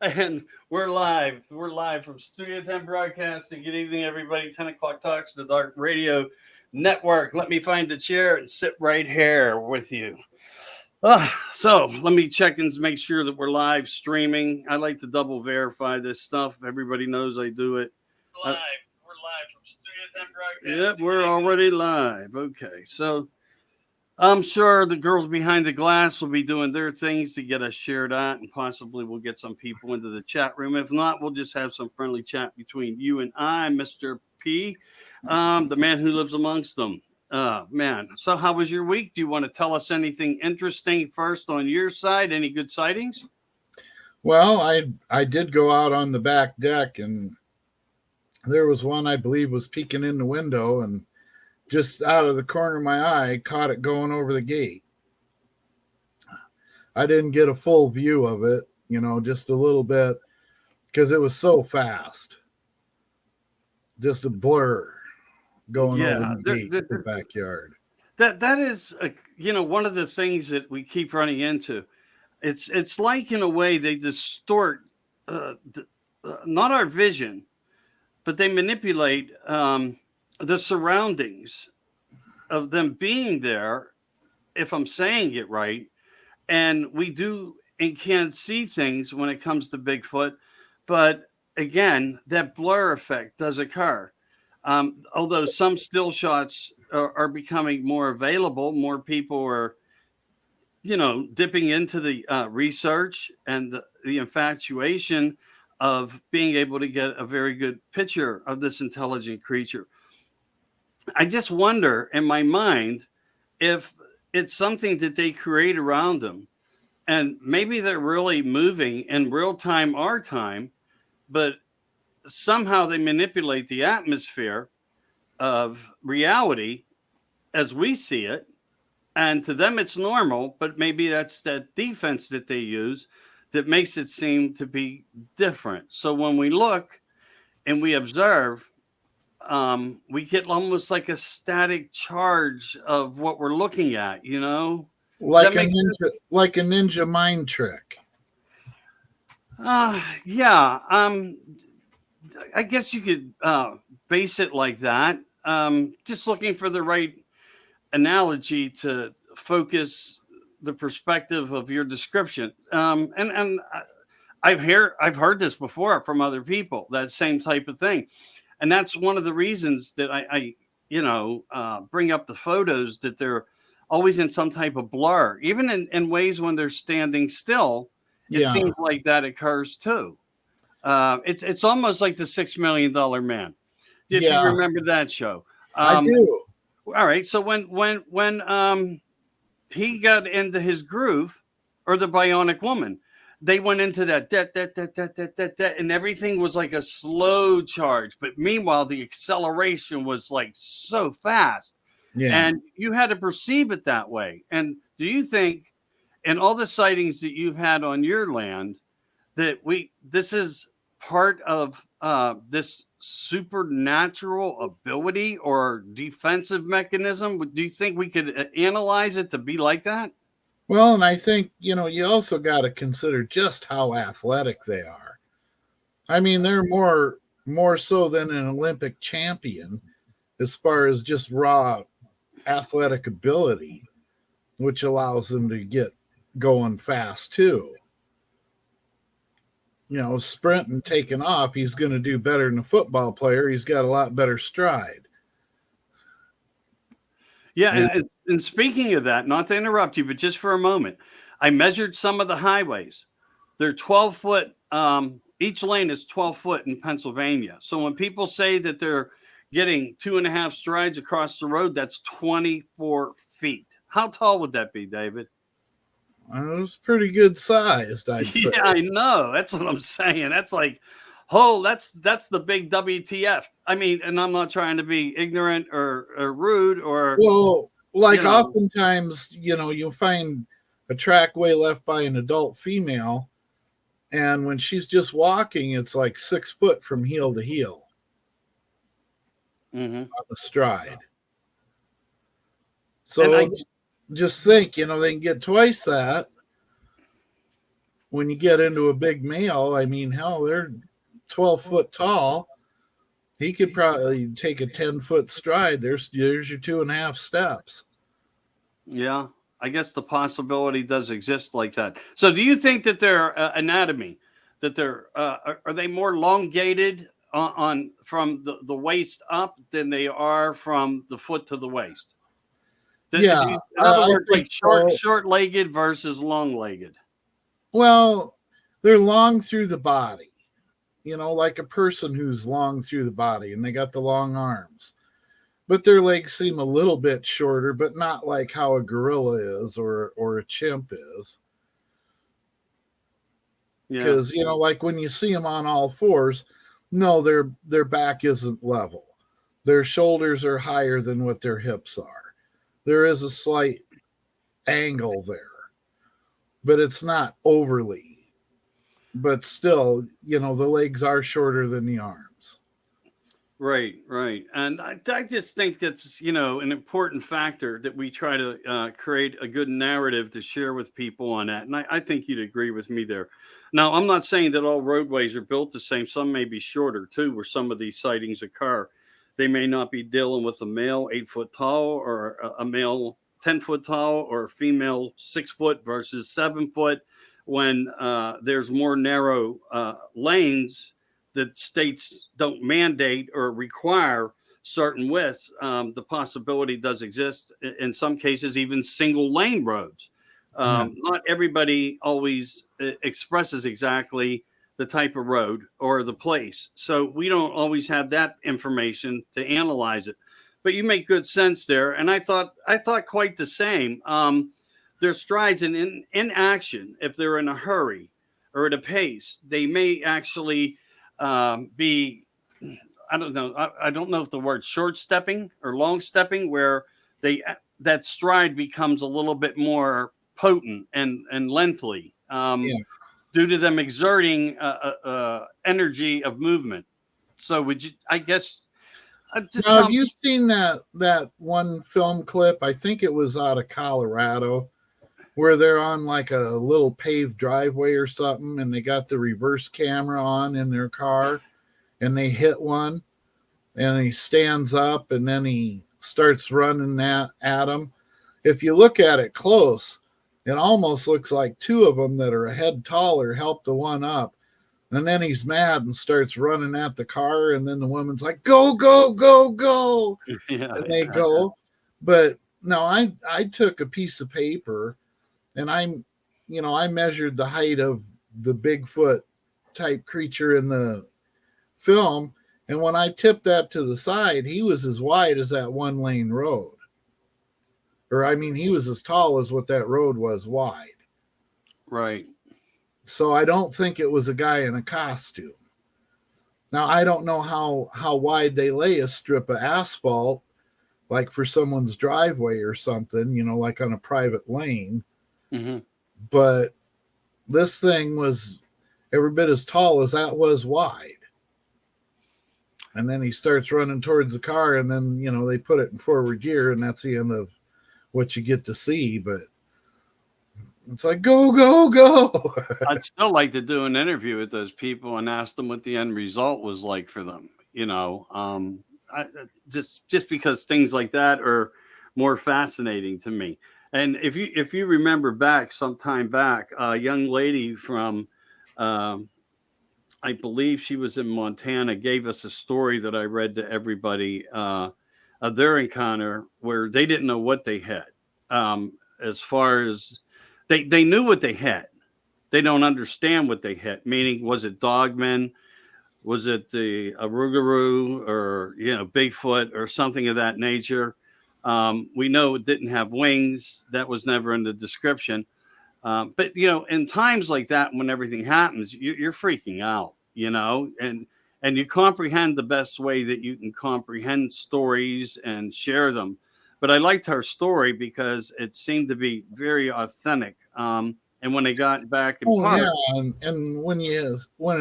And we're live. We're live from Studio 10 Broadcasting. Good evening, everybody. 10 o'clock talks, the Dark Radio Network. Let me find the chair and sit right here with you. So let me check and make sure that we're live streaming. I like to double verify this stuff. Everybody knows I do it. Live. We're live from Studio 10 Broadcasting. Yep, we're already live. Okay, so I'm sure the girls behind the glass will be doing their things to get us shared out, and possibly we'll get some people into the chat room. If not, we'll just have some friendly chat between you and I, Mr. P, the man who lives amongst them. Man, so how was your week? Do you want to tell us anything interesting first on your side? Any good sightings? Well, I did go out on the back deck, and there was one I believe was peeking in the window, and just out of the corner of my eye, caught it going over the gate. I didn't get a full view of it, just a little bit, because it was so fast. Just a blur going over the gate to the backyard. That is, one of the things that we keep running into. It's like, in a way, they distort not our vision, but they manipulate the surroundings of them being there, if I'm saying it right. And we do and can see things when it comes to Bigfoot. But again, that blur effect does occur. Although some still shots are becoming more available, more people are, dipping into the research and the infatuation of being able to get a very good picture of this intelligent creature. I just wonder in my mind if it's something that they create around them, and maybe they're really moving in real time, our time, but somehow they manipulate the atmosphere of reality as we see it, and to them it's normal, but maybe that's that defense that they use that makes it seem to be different. So when we look and we observe, we get almost like a static charge of what we're looking at, like a ninja mind trick. Yeah. I guess you could base it like that. Just looking for the right analogy to focus the perspective of your description. And I've heard this before from other people, that same type of thing. And that's one of the reasons that I bring up the photos, that they're always in some type of blur, even in ways when they're standing still. It seems like that occurs too. It's almost like the $6 Million Man. If you remember that show. I do. All right. So when he got into his groove, or the Bionic Woman, they went into that, and everything was like a slow charge. But meanwhile, the acceleration was like so fast, and you had to perceive it that way. And do you think, in all the sightings that you've had on your land, that this is part of this supernatural ability or defensive mechanism? Do you think we could analyze it to be like that? Well, and I think, you also got to consider just how athletic they are. I mean, they're more so than an Olympic champion as far as just raw athletic ability, which allows them to get going fast too. Sprint and taking off, he's going to do better than a football player. He's got a lot better stride. Yeah, and speaking of that, not to interrupt you, but just for a moment, I measured some of the highways. They're 12 foot. Each lane is 12 foot in Pennsylvania. So when people say that they're getting 2.5 strides across the road, that's 24 feet. How tall would that be, David? It was pretty good sized, I'd say. Yeah, I know. That's what I'm saying. That's like, that's the big WTF. I mean, and I'm not trying to be ignorant or rude or. Well, oftentimes, you'll find a trackway left by an adult female, and when she's just walking, it's like 6 foot from heel to heel on the stride. So just think, they can get twice that when you get into a big male, I mean, hell, they're 12 foot tall. He could probably take a 10-foot stride. There's your 2.5 steps. Yeah, I guess the possibility does exist like that. So, do you think that their anatomy, that they're are they more elongated on from the waist up than they are from the foot to the waist? Yeah, In other I words, think like so. short legged versus long legged. Well, they're long through the body, like a person who's long through the body, and they got the long arms. But their legs seem a little bit shorter, but not like how a gorilla is or a chimp is. Yeah, Because like when you see them on all fours, no, their back isn't level. Their shoulders are higher than what their hips are. There is a slight angle there, but it's not overly. But still, the legs are shorter than the arms. right, right. And I just think that's an important factor that we try to create a good narrative to share with people on that. And I think you'd agree with me there. Now, I'm not saying that all roadways are built the same. Some may be shorter too, where some of these sightings occur. They may not be dealing with a male 8 foot tall or a male 10 foot tall or a female 6 foot versus 7 foot. When there's more narrow lanes that states don't mandate or require certain widths, the possibility does exist. In some cases, even single lane roads. Yeah. Not everybody always expresses exactly the type of road or the place. So we don't always have that information to analyze it. But you make good sense there. And I thought quite the same. Their strides in action, if they're in a hurry or at a pace, they may actually be, I don't know, I don't know if the word short stepping or long stepping, where they that stride becomes a little bit more potent and lengthy, Yeah. due to them exerting energy of movement. So would you? I guess just Now, tell have me. you seen that one film clip? I think it was out of Colorado, where they're on like a little paved driveway or something, and they got the reverse camera on in their car, and they hit one, and he stands up, and then he starts running at him. If you look at it close, it almost looks like two of them that are a head taller help the one up. And then he's mad and starts running at the car. And then the woman's like, go, go, go, go. Yeah, And they yeah, go. But no, I took a piece of paper and I measured the height of the Bigfoot type creature in the film. And when I tipped that to the side, he was as wide as that one lane road. Or, I mean, he was as tall as what that road was wide. right. So I don't think it was a guy in a costume. Now, I don't know how wide they lay a strip of asphalt, like for someone's driveway or something, like on a private lane. Hmm. But this thing was every bit as tall as that was wide. And then he starts running towards the car, and then, they put it in forward gear, and that's the end of what you get to see. But it's like, go, go, go. I'd still like to do an interview with those people and ask them what the end result was like for them. Just because things like that are more fascinating to me. And if you remember back some time back, a young lady from, um, I believe she was in Montana, gave us a story that I read to everybody, of their encounter where they didn't know what they had. As far as they knew what they had, they don't understand what they hit. Meaning, was it dogmen? Was it the Arugaru or Bigfoot or something of that nature? We know it didn't have wings. That was never in the description. But in times like that, when everything happens, you're freaking out. And you comprehend the best way that you can comprehend stories and share them. But I liked her story because it seemed to be very authentic. And when they got back in Oh yeah, park, and when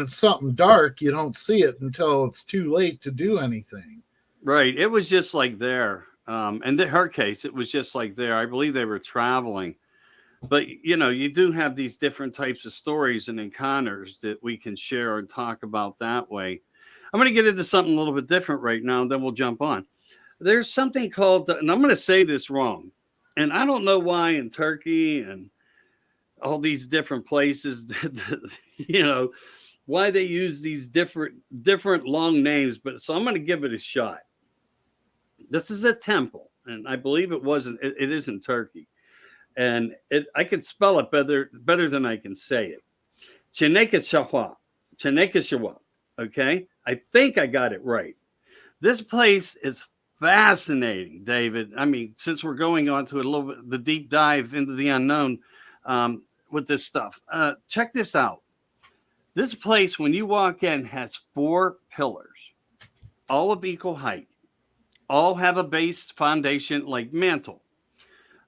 it's something dark, you don't see it until it's too late to do anything. right, it was just like there. And in her case, it was just like there. I believe they were traveling. But you do have these different types of stories and encounters that we can share and talk about that way. I'm going to get into something a little bit different right now, and then we'll jump on. There's something called, and I'm going to say this wrong, and I don't know why in Turkey and all these different places why they use these different long names, but so I'm going to give it a shot. This is a temple, and I believe it is in Turkey, and I can spell it better than I can say it. Chenekeshawa. Chenekeshawa. Okay? I think I got it right. This place is fascinating, David. I mean, since we're going on to a little bit the deep dive into the unknown with this stuff, check this out. This place, when you walk in, has 4 pillars, all of equal height, all have a base foundation like mantle.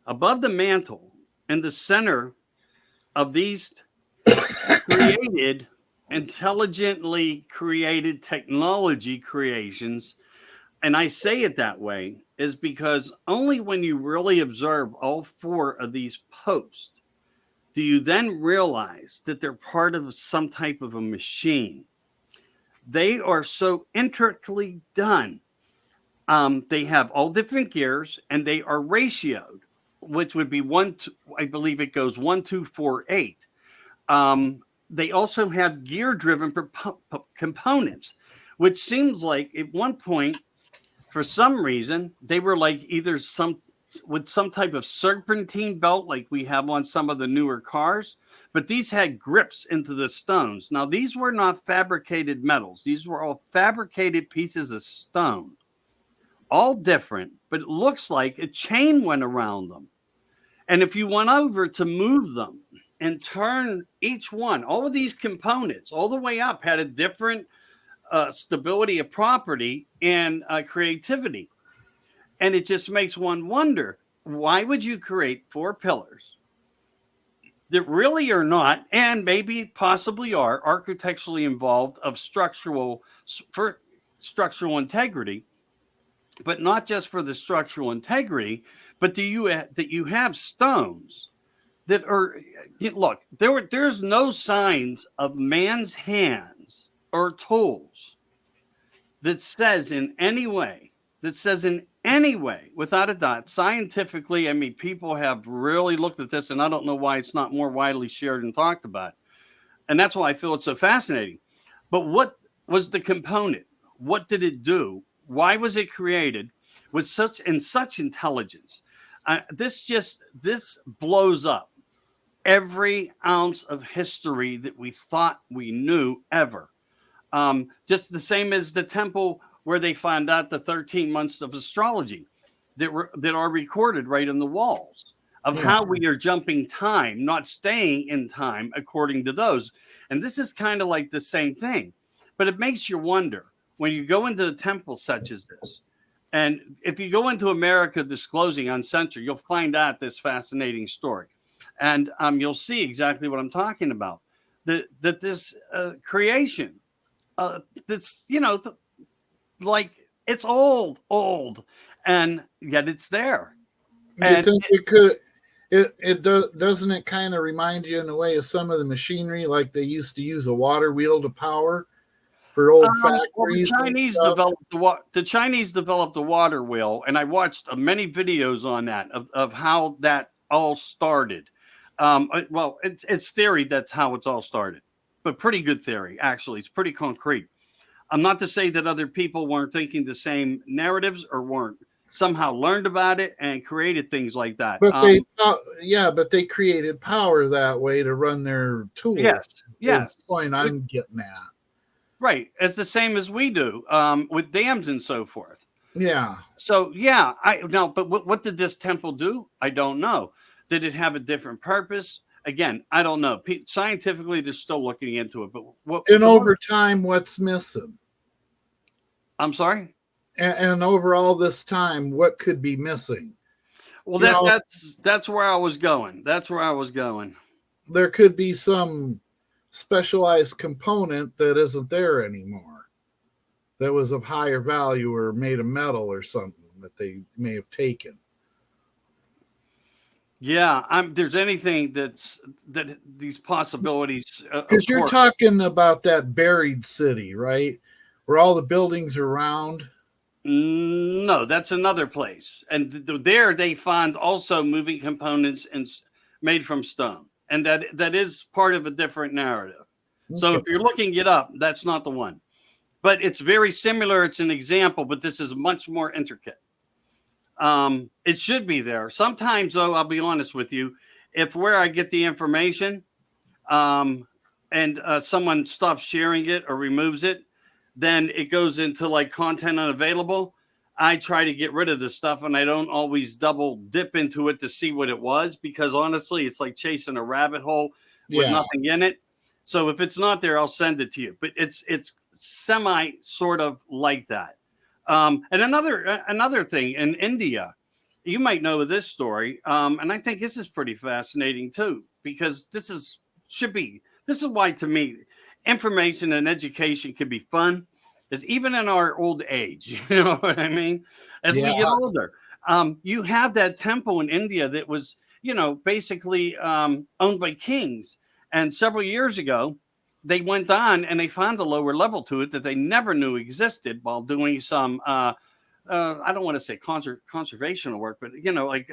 Above the mantle, in the center of these created, intelligently created technology creations, and I say it that way, is because only when you really observe all 4 of these posts do you then realize that they're part of some type of a machine. They are so intricately done. They have all different gears, and they are ratioed, which would be I believe it goes 1, 2, 4, 8. They also have gear-driven components, which seems like at one point, for some reason, they were like either some type of serpentine belt like we have on some of the newer cars, but these had grips into the stones. Now, these were not fabricated metals. These were all fabricated pieces of stone, all different, but it looks like a chain went around them. And if you went over to move them and turn each one, all of these components all the way up had a different stability of property and creativity. And it just makes one wonder, why would you create 4 pillars that really are not, and maybe possibly are, architecturally involved for structural integrity, but not just for the structural integrity, but that you have stones that are, look, there's no signs of man's hands or tools that says in any way, without a doubt, scientifically, I mean, people have really looked at this, and I don't know why it's not more widely shared and talked about. And that's why I feel it's so fascinating. But what was the component? What did it do? Why was it created with such intelligence? This blows up every ounce of history that we thought we knew ever. Just the same as the temple where they found out the 13 months of astrology that are recorded right in the walls of how we are jumping time, not staying in time according to those. And this is kind of like the same thing, but it makes you wonder when you go into the temple such as this. And if you go into America Disclosing Uncensored, you'll find out this fascinating story. And you'll see exactly what I'm talking about. That this creation, that's, like it's old, and yet it's there. You think it could? Doesn't it kind of remind you in a way of some of the machinery, like they used to use a water wheel to power for old factories? Well, the Chinese developed the water wheel, and I watched many videos on that of how that all started. Well, it's theory that's how it's all started, but pretty good theory actually. It's pretty concrete. I'm not to say that other people weren't thinking the same narratives or weren't somehow learned about it and created things like that. But but they created power that way to run their tools. Yes. That's the point I'm getting at. Right. It's the same as we do with dams and so forth. Yeah. So, but what did this temple do? I don't know. Did it have a different purpose? Again, I don't know. Scientifically, they're still looking into it. But over time, what's missing? I'm sorry? And over all this time, what could be missing? Well, that's where I was going. There could be some specialized component that isn't there anymore, that was of higher value or made of metal or something that they may have taken. Yeah, there's anything that these possibilities, of Because you're course. talking about that buried city, right? Where all the buildings are round. No, that's another place, and there they find also moving components and made from stone, and that is part of a different narrative. So Okay. if you're looking it up, that's not the one, but it's very similar. It's an example, but this is much more intricate. It should be there. Sometimes, though, I'll be honest with you, if where I get the information, um, and someone stops sharing it or removes it, then it goes into like content unavailable. I try to get rid of this stuff, and I don't always double dip into it to see what it was, because honestly, it's like chasing a rabbit hole with Yeah. nothing in it. So if it's not there, I'll send it to you. But it's semi sort of like that. And another thing in India, you might know this story, and I think this is pretty fascinating too, because this is why, to me, information and education can be fun, is even in our old age. You know what I mean? As Yeah. we get older, you have that temple in India that was, basically owned by kings, and several years ago they went on and they found a lower level to it that they never knew existed while doing some I don't want to say conservational work, but like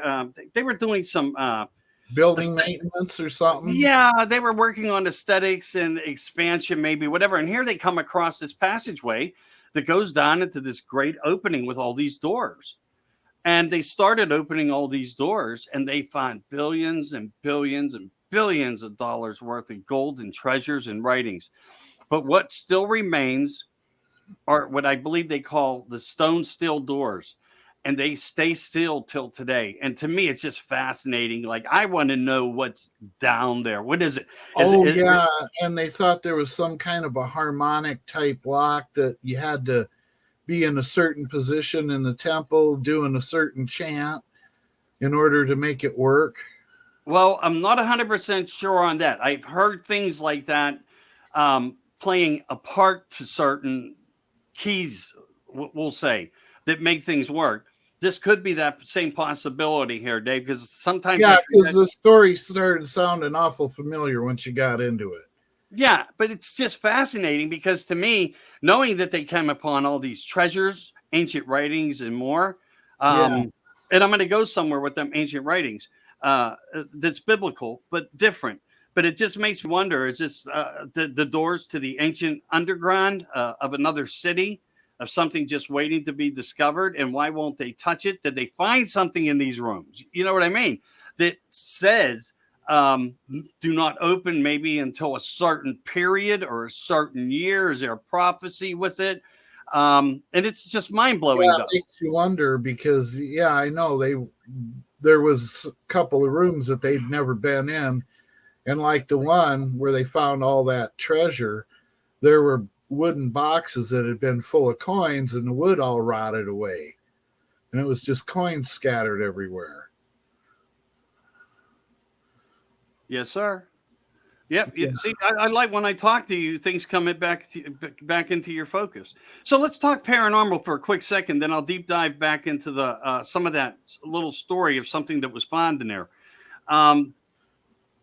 they were doing some Building maintenance or something. yeah, they were working on aesthetics and expansion, maybe whatever. And here they come across this passageway that goes down into this great opening with all these doors. And they started opening all these doors, and they found billions and billions and billions of dollars worth of gold and treasures and writings. But what still remains are what I believe they call the stone still doors. And they stay still till today. And to me, it's just fascinating. Like, I want to know what's down there. What is it? Oh, yeah. And they thought there was some kind of a harmonic type lock that you had to be in a certain position in the temple doing a certain chant in order to make it work. Well, I'm not 100% sure on that. I've heard things like that, playing a part to certain keys, we'll say, that make things work. This could be that same possibility here, Dave, because sometimes I Yeah, because forget. the story started sounding awful familiar once you got into it. Yeah, but it's just fascinating because, to me, knowing that they came upon all these treasures, ancient writings, and more, Yeah. and I'm going to go somewhere with them ancient writings, that's biblical but different. But it just makes me wonder: is this the doors to the ancient underground of another city, of something just waiting to be discovered? And why won't they touch it? Did they find something in these rooms? You know what I mean? That says, do not open maybe until a certain period or a certain year. Is there a prophecy with it? And it's just mind blowing, Yeah, though. it makes you wonder because yeah, I know there was a couple of rooms that they'd never been in, and like the one where they found all that treasure, there were wooden boxes that had been full of coins and the wood all rotted away. And it was just coins scattered everywhere. Yes, sir. Yep. Yeah. See, I like when I talk to you, things come back into your focus. So let's talk paranormal for a quick second. Then I'll deep dive back into the some of that little story of something that was found in there. Um,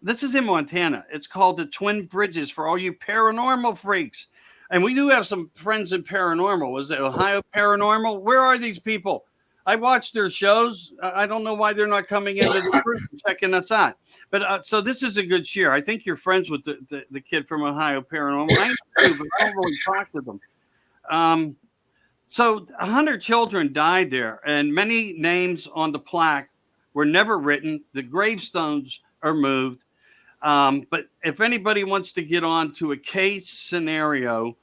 this is in Montana. It's called the Twin Bridges for all you paranormal freaks. And we do have some friends in paranormal. Is it Ohio Paranormal? Where are these people? I watch their shows. I don't know why they're not coming into the group and checking us out. But so this is a good share. I think you're friends with the kid from Ohio Paranormal. I do, but I don't really talk to them. So 100 children died there, and many names on the plaque were never written. The gravestones are moved. But if anybody wants to get on to a case scenario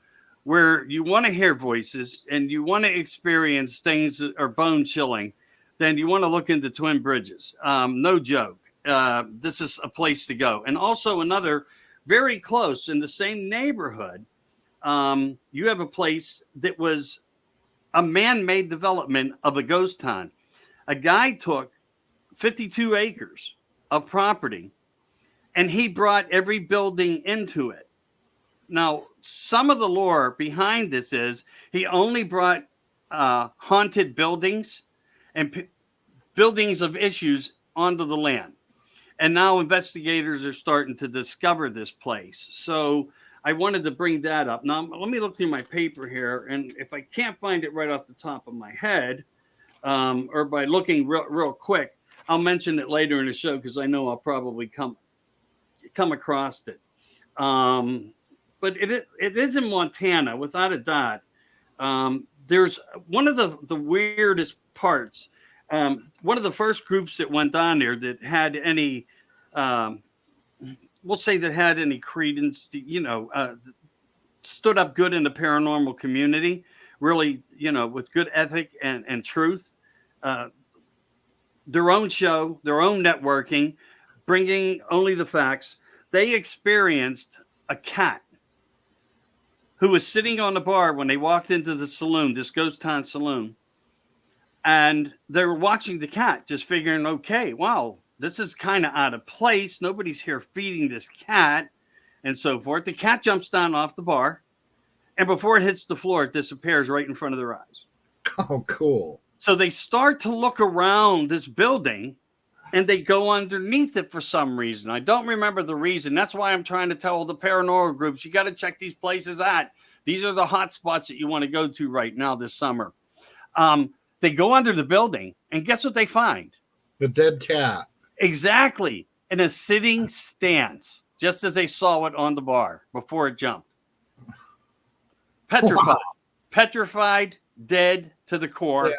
where you want to hear voices and you want to experience things that are bone chilling, then you want to look into Twin Bridges. No joke. This is a place to go. And also another very close in the same neighborhood, you have a place that was a man-made development of a ghost town. A guy took 52 acres of property and he brought every building into it. Now, some of the lore behind this is he only brought haunted buildings and buildings of issues onto the land. And now investigators are starting to discover this place. So I wanted to bring that up. Now, let me look through my paper here. And if I can't find it right off the top of my head, or by looking real quick, I'll mention it later in the show because I know I'll probably come across it. But it is in Montana, without a doubt. There's one of the weirdest parts. One of the first groups that went on there that had any, we'll say that had any credence, stood up good in the paranormal community, really, with good ethic and truth. Their own show, their own networking, bringing only the facts. They experienced a cat who was sitting on the bar when they walked into the saloon, this ghost town saloon. And they were watching the cat, just figuring, okay, wow, this is kind of out of place. Nobody's here feeding this cat and so forth. The cat jumps down off the bar, and before it hits the floor, it disappears right in front of their eyes. Oh, cool. So they start to look around this building, and they go underneath it for some reason. I don't remember the reason. That's why I'm trying to tell the paranormal groups, you got to check these places out. These are the hot spots that you want to go to right now this summer. They go under the building, and guess what they find? The dead cat. Exactly. In a sitting stance, just as they saw it on the bar before it jumped. Petrified. Wow. Petrified, dead to the core. Yeah.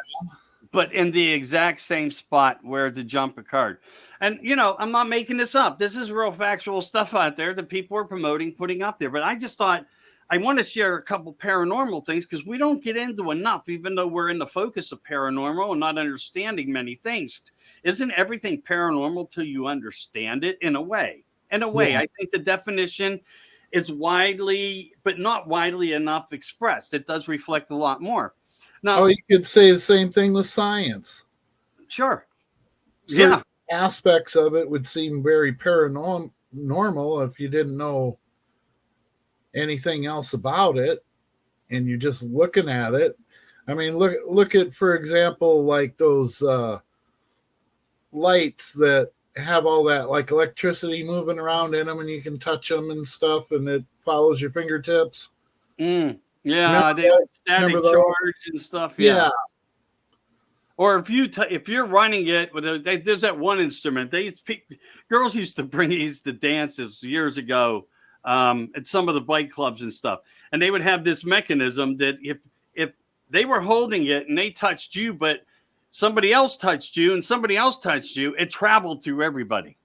But in the exact same spot where the jump occurred. And, I'm not making this up. This is real factual stuff out there that people are promoting, putting up there. But I just thought I want to share a couple paranormal things because we don't get into enough, even though we're in the focus of paranormal and not understanding many things. Isn't everything paranormal till you understand it in a way? In a way, yeah. I think the definition is widely, but not widely enough expressed. It does reflect a lot more. Now, you could say the same thing with science. Sure. Certain aspects of it would seem very paranormal if you didn't know anything else about it and you're just looking at it. I mean, look at, for example, like those lights that have all that like electricity moving around in them and you can touch them and stuff and it follows your fingertips. Yeah, they have static charge and stuff. Yeah. Or if you're running it with there's that one instrument. Girls used to bring these to dances years ago at some of the bike clubs and stuff, and they would have this mechanism that if they were holding it and they touched you, but somebody else touched you and somebody else touched you, it traveled through everybody.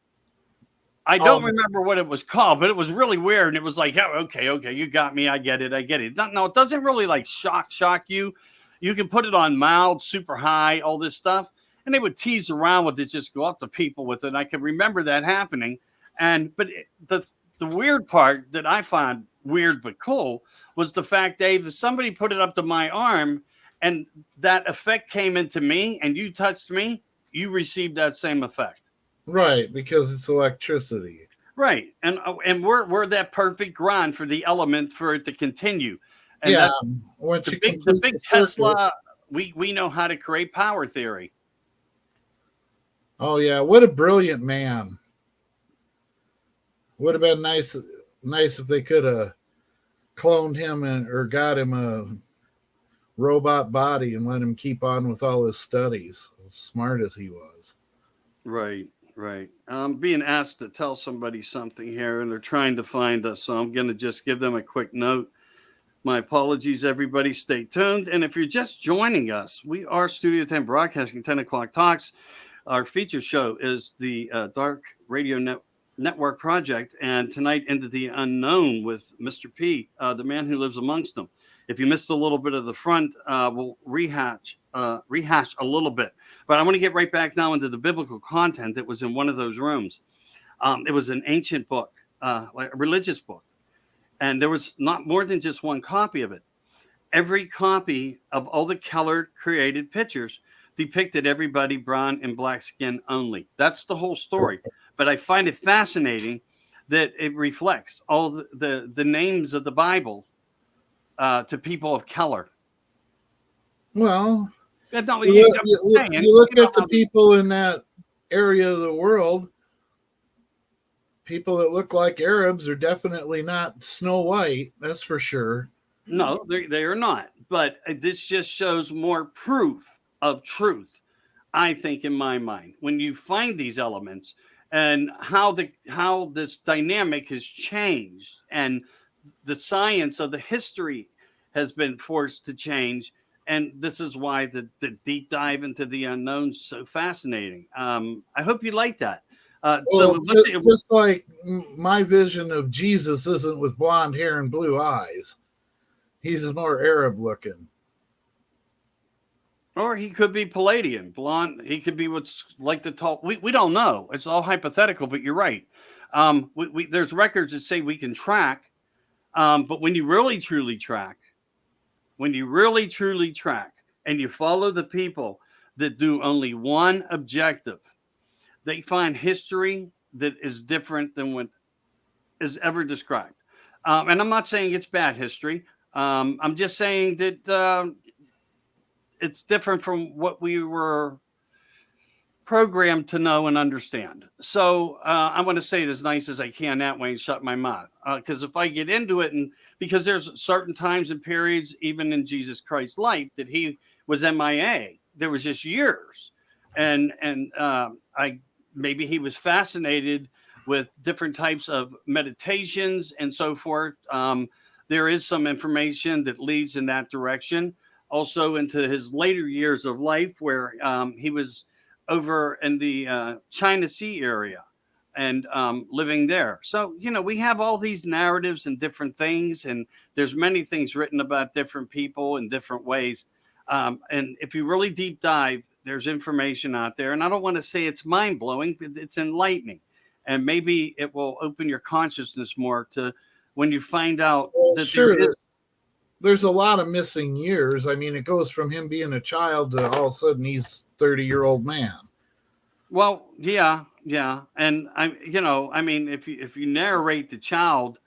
I don't remember what it was called, but it was really weird. And it was like, oh, okay, you got me. I get it. No, it doesn't really like shock you. You can put it on mild, super high, all this stuff. And they would tease around with it, just go up to people with it. And I can remember that happening. But the weird part that I found weird but cool was the fact, Dave, if somebody put it up to my arm and that effect came into me and you touched me, you received that same effect. Right, because it's electricity. Right, and we're that perfect ground for the element for it to continue. And yeah, the big Tesla, we know how to create power theory. Oh yeah, what a brilliant man! Would have been nice if they could have cloned him or got him a robot body and let him keep on with all his studies. As smart as he was. Right. I'm being asked to tell somebody something here, and they're trying to find us, so I'm going to just give them a quick note. My apologies, everybody. Stay tuned. And if you're just joining us, we are Studio 10 broadcasting 10 o'clock talks. Our feature show is the Dark Radio Network Project, and tonight Into the Unknown with Mr. P, the man who lives amongst them. If you missed a little bit of the front, we'll rehash a little bit. But I want to get right back now into the biblical content that was in one of those rooms. It was an ancient book, like a religious book. And there was not more than just one copy of it. Every copy of all the Keller created pictures depicted everybody brown and black skin only. That's the whole story. But I find it fascinating that it reflects all the names of the Bible to people of color. Well, no, you look at the people in that area of the world, people that look like Arabs are definitely not Snow White. That's for sure. No, they are not. But this just shows more proof of truth, I think, in my mind, when you find these elements and how this dynamic has changed and the science of the history has been forced to change. And this is why the deep dive into the unknown is so fascinating. I hope you like that. Well, just like my vision of Jesus isn't with blonde hair and blue eyes. He's more Arab looking. Or he could be Palladian, blonde. He could be what's like the tall. We don't know. It's all hypothetical, but you're right. There's records that say we can track, but when you really truly track, and you follow the people that do only one objective, they find history that is different than what is ever described. And I'm not saying it's bad history. I'm just saying that it's different from what we were programmed to know and understand. So I want to say it as nice as I can that way and shut my mouth. Because if I get into it, and because there's certain times and periods, even in Jesus Christ's life, that he was MIA. There was just years, and I maybe he was fascinated with different types of meditations and so forth. There is some information that leads in that direction. Also into his later years of life, where he was over in the China Sea area and living there. So, we have all these narratives and different things, and there's many things written about different people in different ways. And if you really deep dive, there's information out there. And I don't want to say it's mind blowing, but it's enlightening. And maybe it will open your consciousness more to when you find out that sure. There's a lot of missing years. I mean, it goes from him being a child to all of a sudden he's 30-year-old man. Well, yeah. And I mean, if you narrate the child,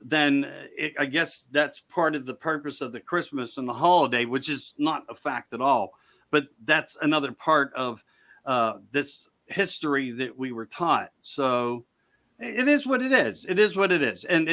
then I guess that's part of the purpose of the Christmas and the holiday, which is not a fact at all. But that's another part of this history that we were taught. So it is what it is. It is what it is. And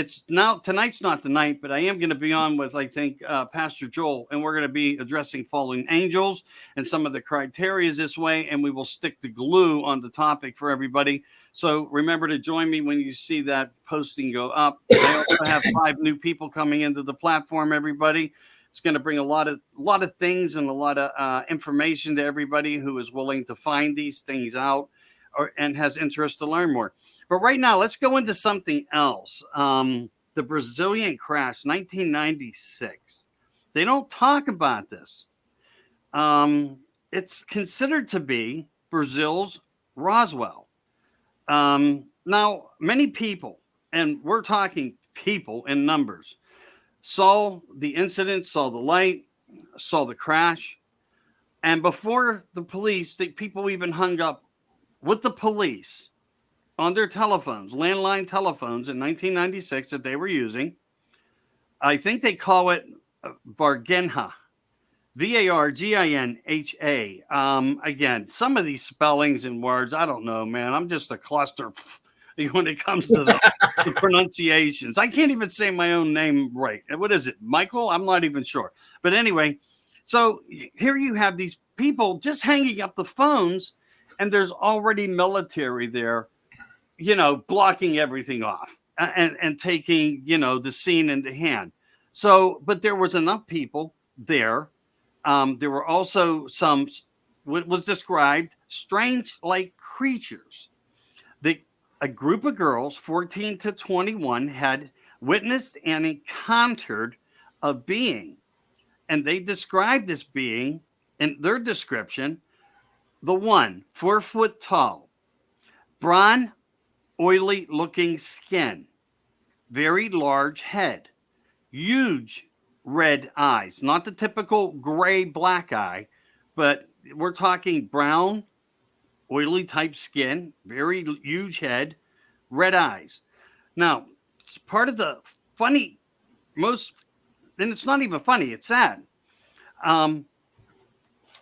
tonight's not the night, but I am going to be on with, I think, Pastor Joel, and we're going to be addressing fallen angels and some of the criteria this way. And we will stick the glue on the topic for everybody. So remember to join me when you see that posting go up. I also have 5 new people coming into the platform, everybody. It's going to bring a lot of things and a lot of information to everybody who is willing to find these things out and has interest to learn more. But right now, let's go into something else. The Brazilian crash, 1996. They don't talk about this. It's considered to be Brazil's Roswell. Now, many people, and we're talking people in numbers, saw the incident, saw the light, saw the crash. And before the police, people even hung up with the police on their telephones, landline telephones in 1996 that they were using. I think they call it Varginha, Varginha. Again, some of these spellings and words, I don't know, man. I'm just a cluster when it comes to the pronunciations. I can't even say my own name right. What is it, Michael? I'm not even sure. But anyway, so here you have these people just hanging up the phones, and there's already military there, blocking everything off and taking, the scene into hand. So, but there was enough people there. There were also some, what was described, strange-like creatures. A group of girls, 14 to 21, had witnessed and encountered a being. And they described this being in their description, the one, 4 foot tall, brown, oily looking skin, very large head, huge red eyes, not the typical gray black eye, but we're talking brown, oily type skin, very huge head, red eyes. Now, it's part of the funny, and it's not even funny, it's sad.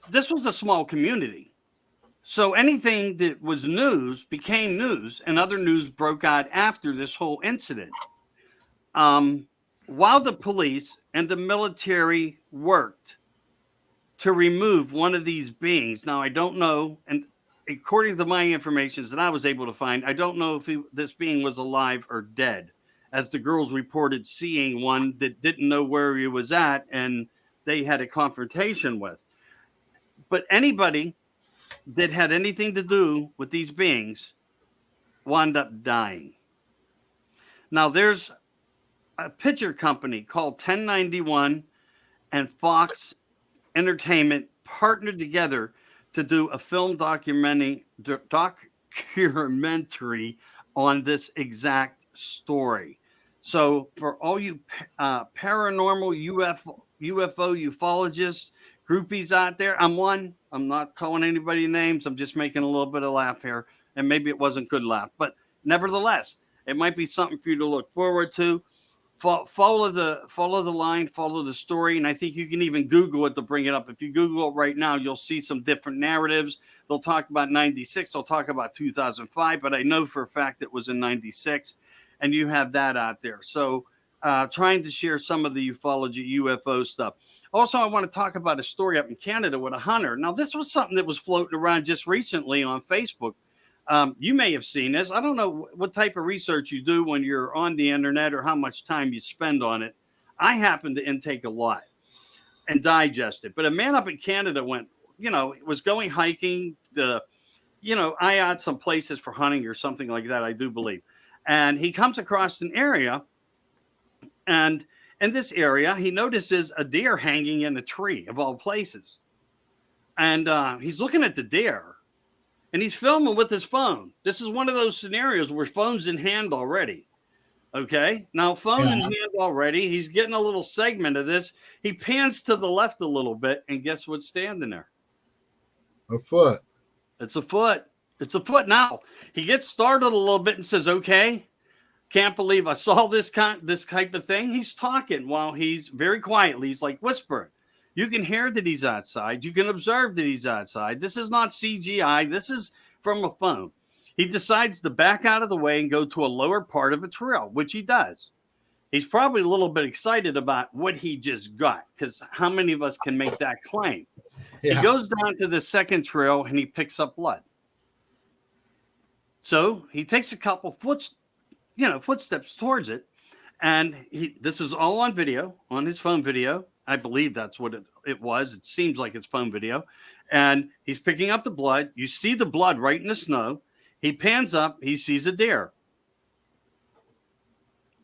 This was a small community. So anything that was news became news, and other news broke out after this whole incident. While the police and the military worked to remove one of these beings, now I don't know, and according to my information that I was able to find, I don't know if this being was alive or dead, as the girls reported seeing one that didn't know where he was at, and they had a confrontation with. But anybody that had anything to do with these beings wound up dying. Now, there's a picture company called 1091 and Fox Entertainment partnered together to do a film documentary on this exact story. So, for all you paranormal UFO ufologists, groupies out there, I'm one. I'm not calling anybody names. I'm just making a little bit of laugh here, and maybe it wasn't good laugh, but nevertheless, it might be something for you to look forward to. Follow the line, follow the story, and I think you can even Google it to bring it up. If you Google it right now, you'll see some different narratives. They'll talk about 96, they'll talk about 2005, but I know for a fact it was in 96, and you have that out there. So trying to share some of the ufology UFO stuff. Also, I want to talk about a story up in Canada with a hunter. Now, this was something that was floating around just recently on Facebook. You may have seen this. I don't know what type of research you do when you're on the internet or how much time you spend on it. I happen to intake a lot and digest it. But a man up in Canada was going hiking. I had some places for hunting or something like that, I do believe. And he comes across an area, and in this area, he notices a deer hanging in a tree, of all places. And he's looking at the deer. And he's filming with his phone. This is one of those scenarios where phone's in hand already. Okay. Now, phone in hand already. He's getting a little segment of this. He pans to the left a little bit, and guess what's standing there? A foot. It's a foot. It's a foot. Now, he gets startled a little bit and says, okay, can't believe I saw this type of thing. He's talking while he's very quietly. He's like whispering. You can hear that he's outside. You can observe that he's outside. This is not CGI. This is from a phone. He decides to back out of the way and go to a lower part of a trail, which he does. He's probably a little bit excited about what he just got, because how many of us can make that claim? Yeah. He goes down to the second trail and he picks up blood. So he takes a couple footsteps towards it. And this is all on video, on his phone video. I believe that's what it was. It seems like it's phone video. And he's picking up the blood. You see the blood right in the snow. He pans up. He sees a deer.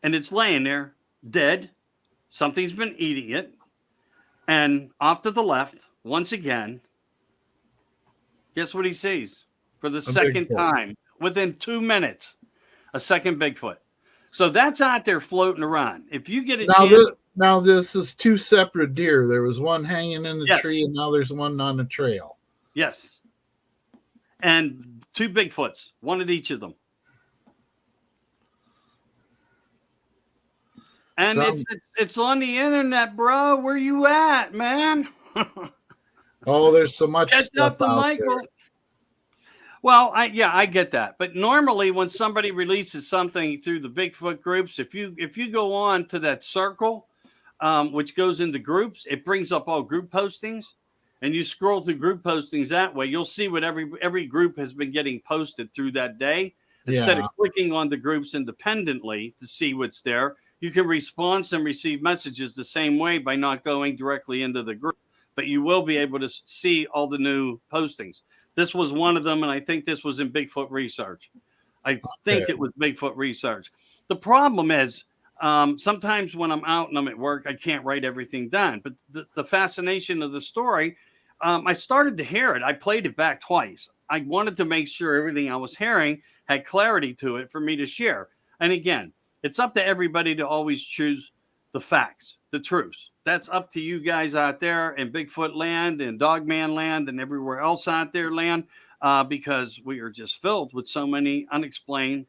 And it's laying there, dead. Something's been eating it. And off to the left, once again, guess what he sees? For the second time, within 2 minutes, a second Bigfoot. So that's out there floating around. If you get a chance... Now, this is two separate deer. There was one hanging in the tree, and now there's one on the trail. Yes. And two Bigfoots, one at each of them. And it's on the internet, bro. Where you at, man? Oh, there's so much stuff out there. Well, I get that. But normally when somebody releases something through the Bigfoot groups, if you go on to that circle, which goes into groups, it brings up all group postings, and you scroll through group postings that way. You'll see what every group has been getting posted through that day. Instead of clicking on the groups independently to see what's there, you can respond and receive messages the same way by not going directly into the group. But you will be able to see all the new postings. This was one of them, and I think this was in Bigfoot Research. I think it was Bigfoot Research. The problem is, sometimes when I'm out and I'm at work, I can't write everything down. But the fascination of the story, I started to hear it. I played it back twice. I wanted to make sure everything I was hearing had clarity to it for me to share. And again, it's up to everybody to always choose the facts, the truths. That's up to you guys out there in Bigfoot land and Dogman land and everywhere else out there land, because we are just filled with so many unexplained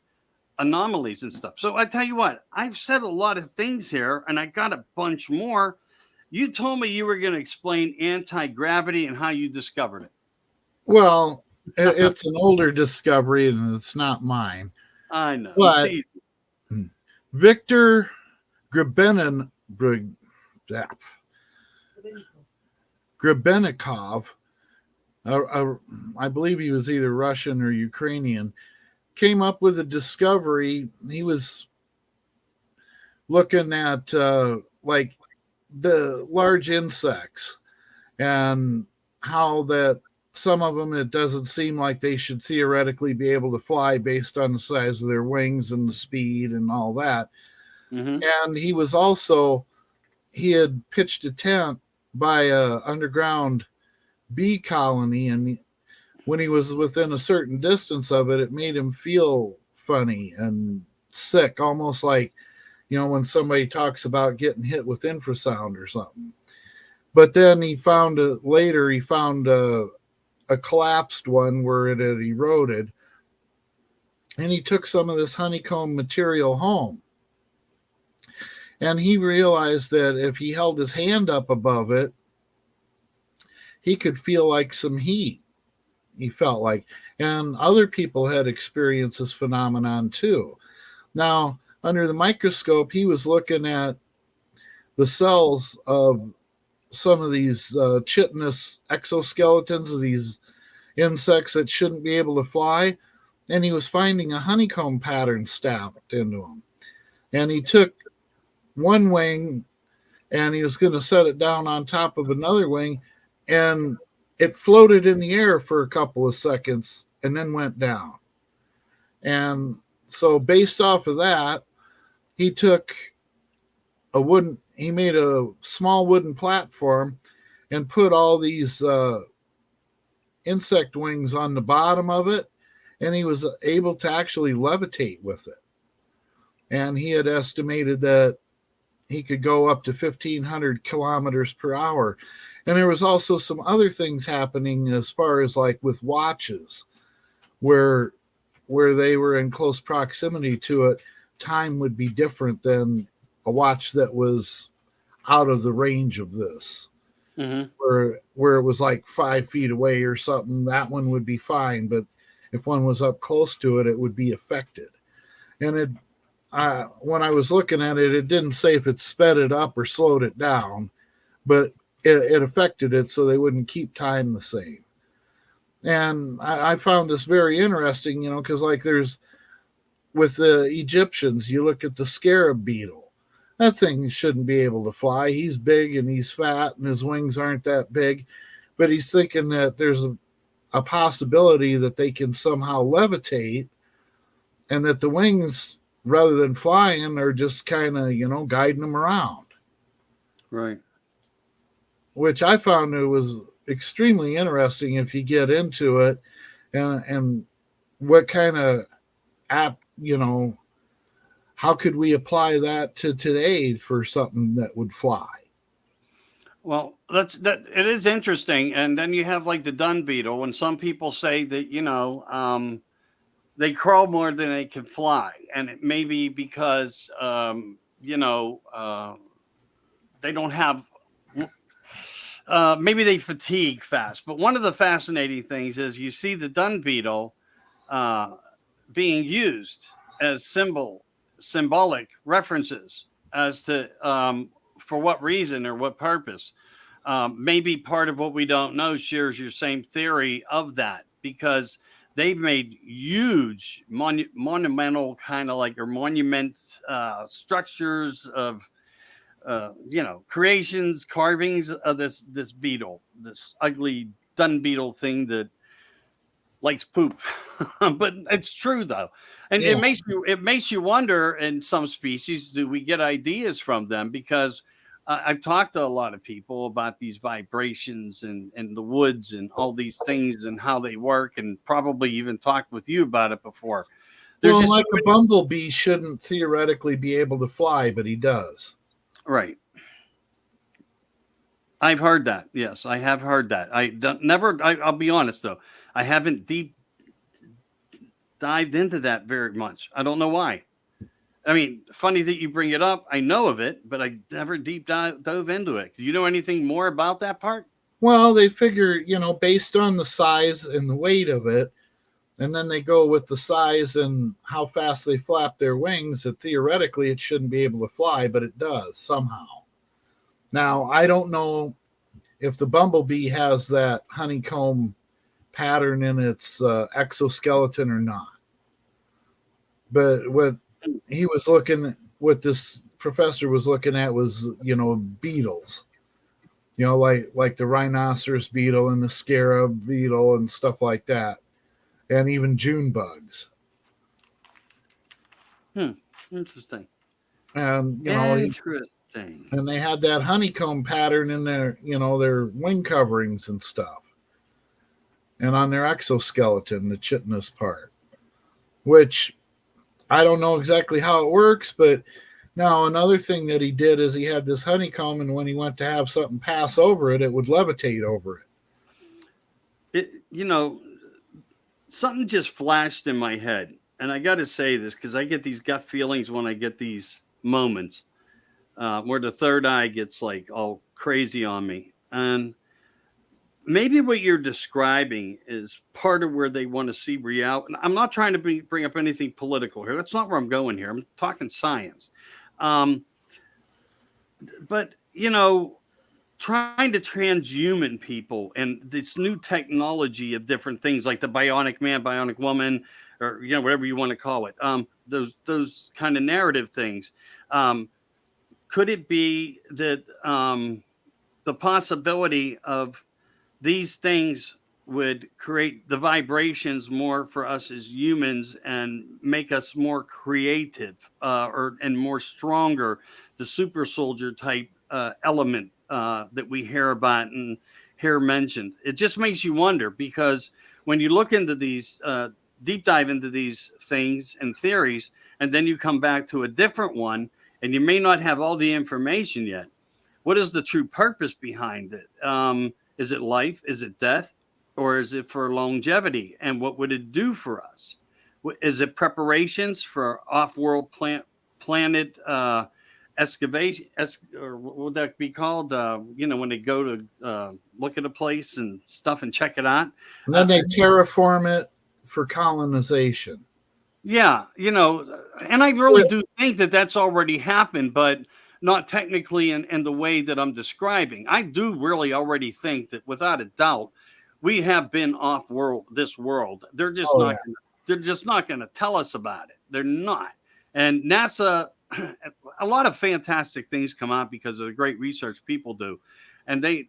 anomalies and stuff. So I tell you what, I've said a lot of things here, and I got a bunch more. You told me you were going to explain anti-gravity and how you discovered it. Well, It's an older discovery, and it's not mine. I know. I'm But teasing. Victor Grebenin, Gre- yeah, Grebenikov, I believe he was either Russian or Ukrainian, came up with a discovery. He was looking at like the large insects and how that some of them, it doesn't seem like they should theoretically be able to fly based on the size of their wings and the speed and all that. Mm-hmm. And he had pitched a tent by a underground bee colony, and when he was within a certain distance of it, it made him feel funny and sick, almost like, when somebody talks about getting hit with infrasound or something. But then he found a collapsed one where it had eroded, and he took some of this honeycomb material home. And he realized that if he held his hand up above it, he could feel like some heat. He felt like, and other people had experienced this phenomenon too. Now, under the microscope, he was looking at the cells of some of these chitinous exoskeletons of these insects that shouldn't be able to fly, and he was finding a honeycomb pattern stamped into them. And he took one wing and he was going to set it down on top of another wing, and it floated in the air for a couple of seconds and then went down. And so based off of that, he made a small wooden platform and put all these insect wings on the bottom of it, and he was able to actually levitate with it. And he had estimated that he could go up to 1,500 kilometers per hour. And there was also some other things happening as far as like with watches, where they were in close proximity to it, time would be different than a watch that was out of the range of this. Mm-hmm. Where it was like 5 feet away or something, that one would be fine. But if one was up close to it, it would be affected. And when I was looking at it, it didn't say if it sped it up or slowed it down, but it affected it so they wouldn't keep time the same. And I found this very interesting, because like there's, with the Egyptians, you look at the scarab beetle. That thing shouldn't be able to fly. He's big and he's fat and his wings aren't that big, but he's thinking that there's a possibility that they can somehow levitate, and that the wings, rather than flying, are just kind of, guiding them around. Right. Which I found it was extremely interesting if you get into it, and what kind of app, how could we apply that to today for something that would fly? Well, it is interesting. And then you have like the dung beetle, and some people say that they crawl more than they can fly, and it may be because they don't have. Maybe they fatigue fast. But one of the fascinating things is you see the dung beetle being used as symbolic references as to for what reason or what purpose. Maybe part of what we don't know shares your same theory of that, because they've made huge monumental kind of like, or monument structures of creations, carvings of this beetle, this ugly dung beetle thing that likes poop. But it's true though, and Yeah. it makes you wonder. In some species, do we get ideas from them? Because I've talked to a lot of people about these vibrations and the woods and all these things and how they work, and probably even talked with you about it before. There's Well, just like a bumblebee shouldn't theoretically be able to fly, but he does. right. I've heard that. Yes, I have heard that. I don't never. I'll be honest though, I haven't deep dived into that very much. I don't know why. I mean, funny that you bring it up. I know of it, but I never dove into it. Do you know anything more about that part? Well, they figure, based on the size and the weight of it, and then they go with the size and how fast they flap their wings, that theoretically it shouldn't be able to fly, but it does somehow. Now, I don't know if the bumblebee has that honeycomb pattern in its exoskeleton or not. But what he was looking, what this professor was looking at was, beetles. Like the rhinoceros beetle and the scarab beetle and stuff like that, and even June bugs. Interesting. And Interesting. and they had that honeycomb pattern in their wing coverings and stuff, and on their exoskeleton, the chitinous part, which I don't know exactly how it works, but now another thing that he did is he had this honeycomb, and when he went to have something pass over it, it would levitate over it. Something just flashed in my head, and I got to say this because I get these gut feelings when I get these moments where the third eye gets like all crazy on me. And maybe what you're describing is part of where they want to see reality. I'm not trying to bring up anything political here. That's not where I'm going here. I'm talking science. But, trying to transhuman people and this new technology of different things like the bionic man, bionic woman, or, whatever you want to call it, those kind of narrative things. Could it be that the possibility of these things would create the vibrations more for us as humans and make us more creative and more stronger, the super soldier type element that we hear about and hear mentioned? It just makes you wonder, because when you look into these, deep dive into these things and theories, and then you come back to a different one, and you may not have all the information yet. What is the true purpose behind it? Is it life? Is it death? Or is it for longevity? And what would it do for us? Is it preparations for off-world planet excavation? Or what would that be called? When they go to look at a place and stuff and check it out. And then they terraform it for colonization. Yeah, and I really do think that that's already happened, but not technically in the way that I'm describing. I do really already think that, without a doubt, we have been off this world. They're just they're just not going to tell us about it. They're not. And NASA, a lot of fantastic things come out because of the great research people do, and they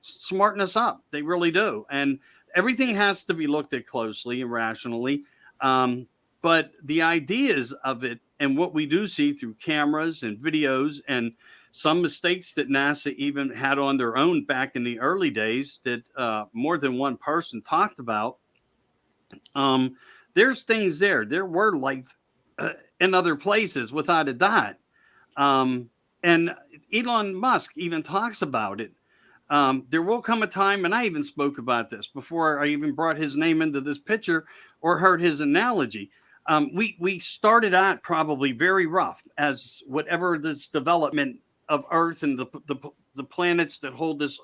smarten us up. They really do. And everything has to be looked at closely and rationally. But the ideas of it and what we do see through cameras and videos, and some mistakes that NASA even had on their own back in the early days that more than one person talked about. There's things there. There were life in other places, without a doubt. And Elon Musk even talks about it. There will come a time, and I even spoke about this before I even brought his name into this picture or heard his analogy. We started out probably very rough as whatever this development of Earth and the planets that hold this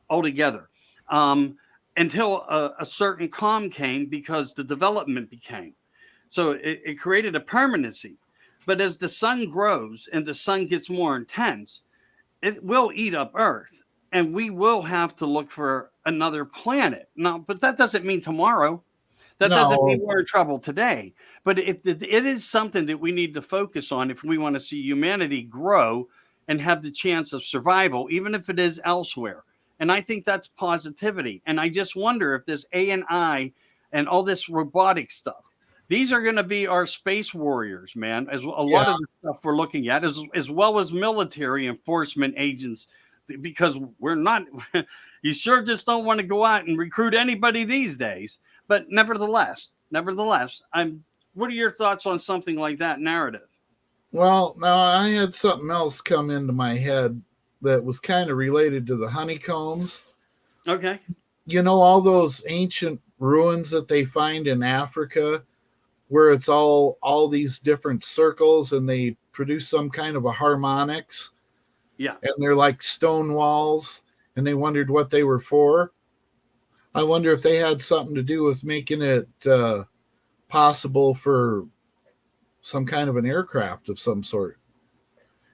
all together, until a certain calm came because the development became. So it created a permanency. But as the sun grows and the sun gets more intense, it will eat up Earth. And we will have to look for another planet. Now, but that doesn't mean tomorrow. That doesn't mean we're in trouble today. But it is something that we need to focus on if we want to see humanity grow and have the chance of survival, even if it is elsewhere. And I think that's positivity. And I just wonder if this AI and all this robotic stuff, these are going to be our space warriors, man. As a lot of the stuff we're looking at, as well as military enforcement agents, because we're not, you sure just don't want to go out and recruit anybody these days. But nevertheless, what are your thoughts on something like that narrative? Well, now I had something else come into my head that was kind of related to the honeycombs. Okay. All those ancient ruins that they find in Africa where it's all these different circles and they produce some kind of a harmonics. Yeah. And they're like stone walls. and they wondered what they were for. I wonder if they had something to do with making it possible for some kind of an aircraft of some sort.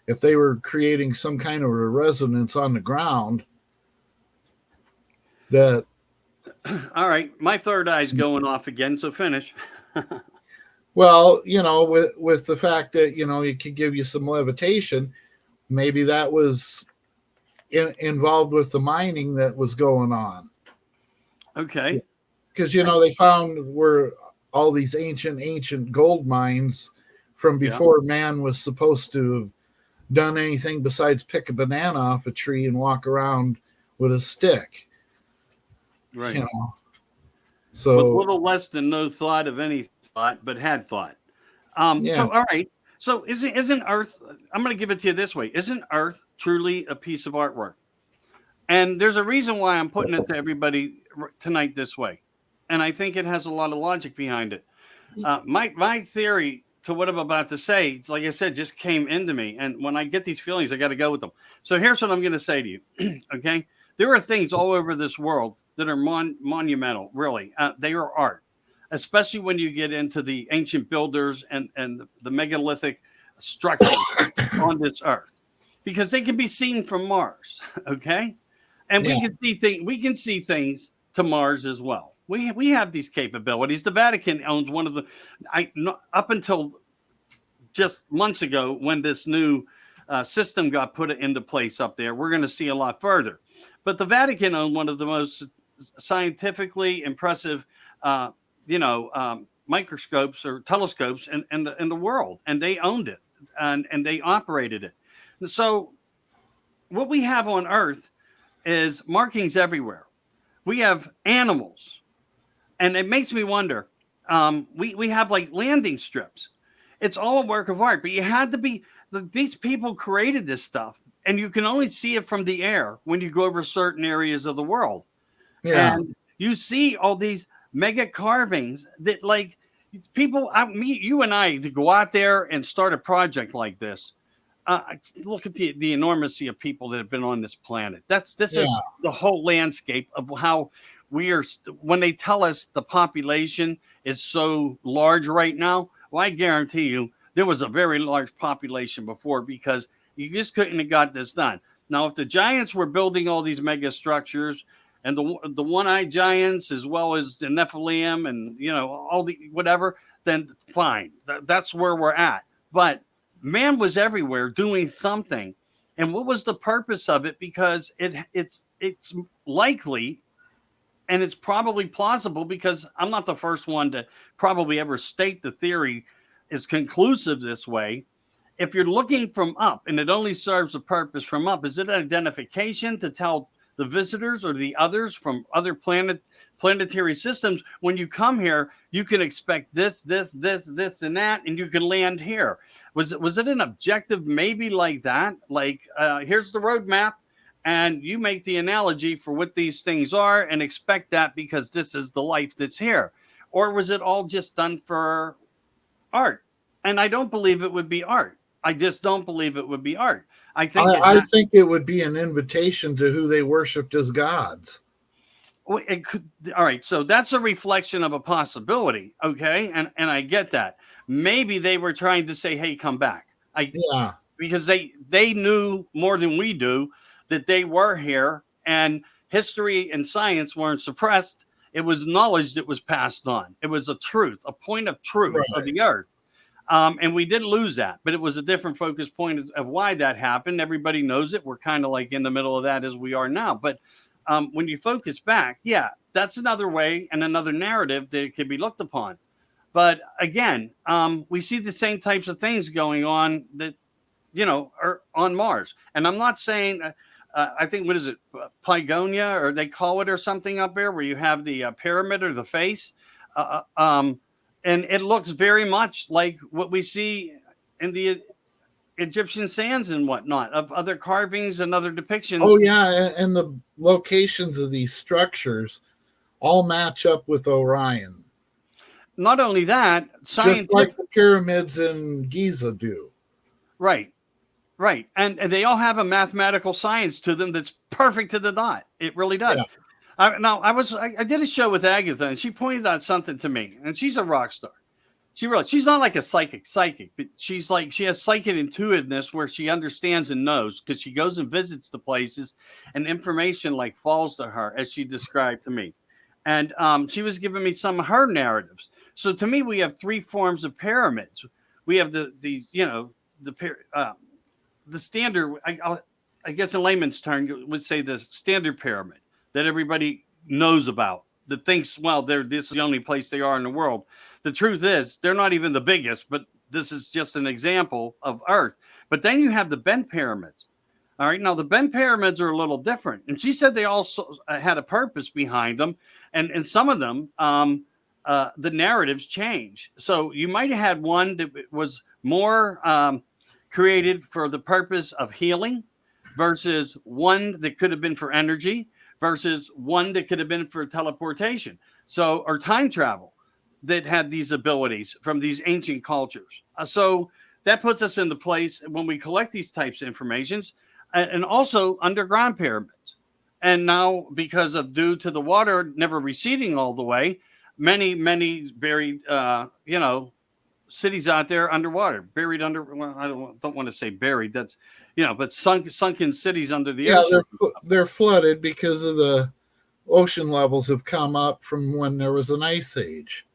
If they were creating some kind of a resonance on the ground that... All right, my third eye's going off again, so finish. Well, with the fact that, it could give you some levitation, maybe that was involved with the mining that was going on. Okay. Because, they found where all these ancient gold mines from before man was supposed to have done anything besides pick a banana off a tree and walk around with a stick. Right. So with little less than no thought of any thought, but had thought. So, all right. So isn't Earth, I'm going to give it to you this way. Isn't Earth truly a piece of artwork? And there's a reason why I'm putting it to everybody tonight this way. And I think it has a lot of logic behind it. My theory to what I'm about to say, it's like I said, just came into me. And when I get these feelings, I got to go with them. So here's what I'm going to say to you. Okay. There are things all over this world that are monumental, really. They are art, especially when you get into the ancient builders and the megalithic structures on this earth, because they can be seen from Mars. Okay. And we can see things to Mars as well. We have these capabilities. The Vatican owns one of the, up until just months ago when this new system got put into place up there. We're going to see a lot further. But the Vatican owned one of the most scientifically impressive, microscopes or telescopes in the world, and they owned it and they operated it. And so what we have on Earth is markings everywhere. We have animals, and it makes me wonder. We have like landing strips. It's all a work of art, but you had to be. These people created this stuff, and you can only see it from the air when you go over certain areas of the world. Yeah. And you see all these mega carvings that, like, people, you and I, to go out there and start a project like this. Look at the enormity of people that have been on this planet. This is the whole landscape of how we are. When they tell us the population is so large right now, well, I guarantee you there was a very large population before, because you just couldn't have got this done. Now, if the giants were building all these mega structures, and the one-eyed giants, as well as the Nephilim, and all the whatever, then fine. That's where we're at. But man was everywhere doing something. And what was the purpose of it? Because it's likely, and it's probably plausible, because I'm not the first one to probably ever state the theory is conclusive this way. If you're looking from up and it only serves a purpose from up, is it an identification to tell the visitors or the others from other planetary systems, when you come here, you can expect this, and that, and you can land here? Was it an objective maybe like that? Like, here's the roadmap, and you make the analogy for what these things are and expect that because this is the life that's here? Or was it all just done for art? And I don't believe it would be art. I just don't believe it would be art. I think it would be an invitation to who they worshipped as gods. It could. All right. So that's a reflection of a possibility. Okay. And I get that. Maybe they were trying to say, hey, come back. Because they knew more than we do that they were here, and history and science weren't suppressed. It was knowledge that was passed on. It was a truth, a point of truth of the earth. And we did lose that, but it was a different focus point of why that happened. Everybody knows it. We're kind of like in the middle of that as we are now. But when you focus back, that's another way and another narrative that can be looked upon. But again, we see the same types of things going on that, are on Mars. And I'm not saying, I think, what is it, Pygonia, or they call it, or something up there, where you have the pyramid or the face. And it looks very much like what we see in the Egyptian sands and whatnot, of other carvings and other depictions. Oh, yeah. And the locations of these structures all match up with Orion. Not only that, just like the pyramids in Giza do. Right. Right. And they all have a mathematical science to them that's perfect to the dot. It really does. Yeah. I did a show with Agatha, and she pointed out something to me, and she's a rock star. She's not like a psychic, but she's like, she has psychic intuitiveness where she understands and knows because she goes and visits the places and information like falls to her as she described to me. And she was giving me some of her narratives. So to me, we have three forms of pyramids. We have the standard, I guess in layman's term, you would say the standard pyramid that everybody knows about, that thinks, well, this is the only place they are in the world. The truth is, they're not even the biggest, but this is just an example of Earth. But then you have the bent pyramids. All right. Now, the bent pyramids are a little different. And she said they also had a purpose behind them. And some of them, the narratives change. So you might have had one that was more created for the purpose of healing versus one that could have been for energy versus one that could have been for teleportation. So, or time travel that had these abilities from these ancient cultures. So that puts us in the place when we collect these types of informations, and also underground pyramids. And now, because of due to the water never receding all the way, many buried, cities out there underwater, buried under. Well, I don't want to say buried. That's, but sunken cities under the ocean. They're flooded because of the ocean levels have come up from when there was an ice age.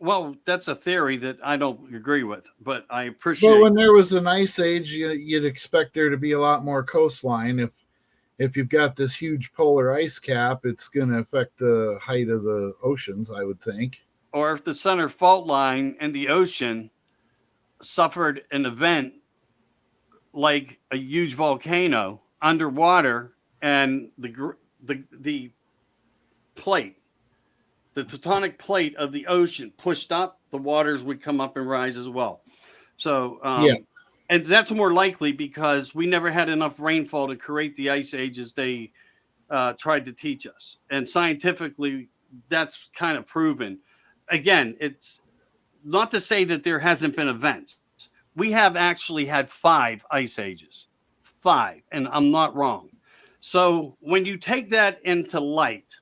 Well, that's a theory that I don't agree with, but I appreciate. Well, when there was an ice age, you'd expect there to be a lot more coastline. If you've got this huge polar ice cap, it's going to affect the height of the oceans, I would think. Or if the center fault line in the ocean suffered an event like a huge volcano underwater, and the plate, the tectonic plate of the ocean pushed up, the waters would come up and rise as well. So, and that's more likely because we never had enough rainfall to create the ice ages they tried to teach us. And scientifically, that's kind of proven. Again, it's not to say that there hasn't been events. We have actually had 5 ice ages. 5, and I'm not wrong. So when you take that into light,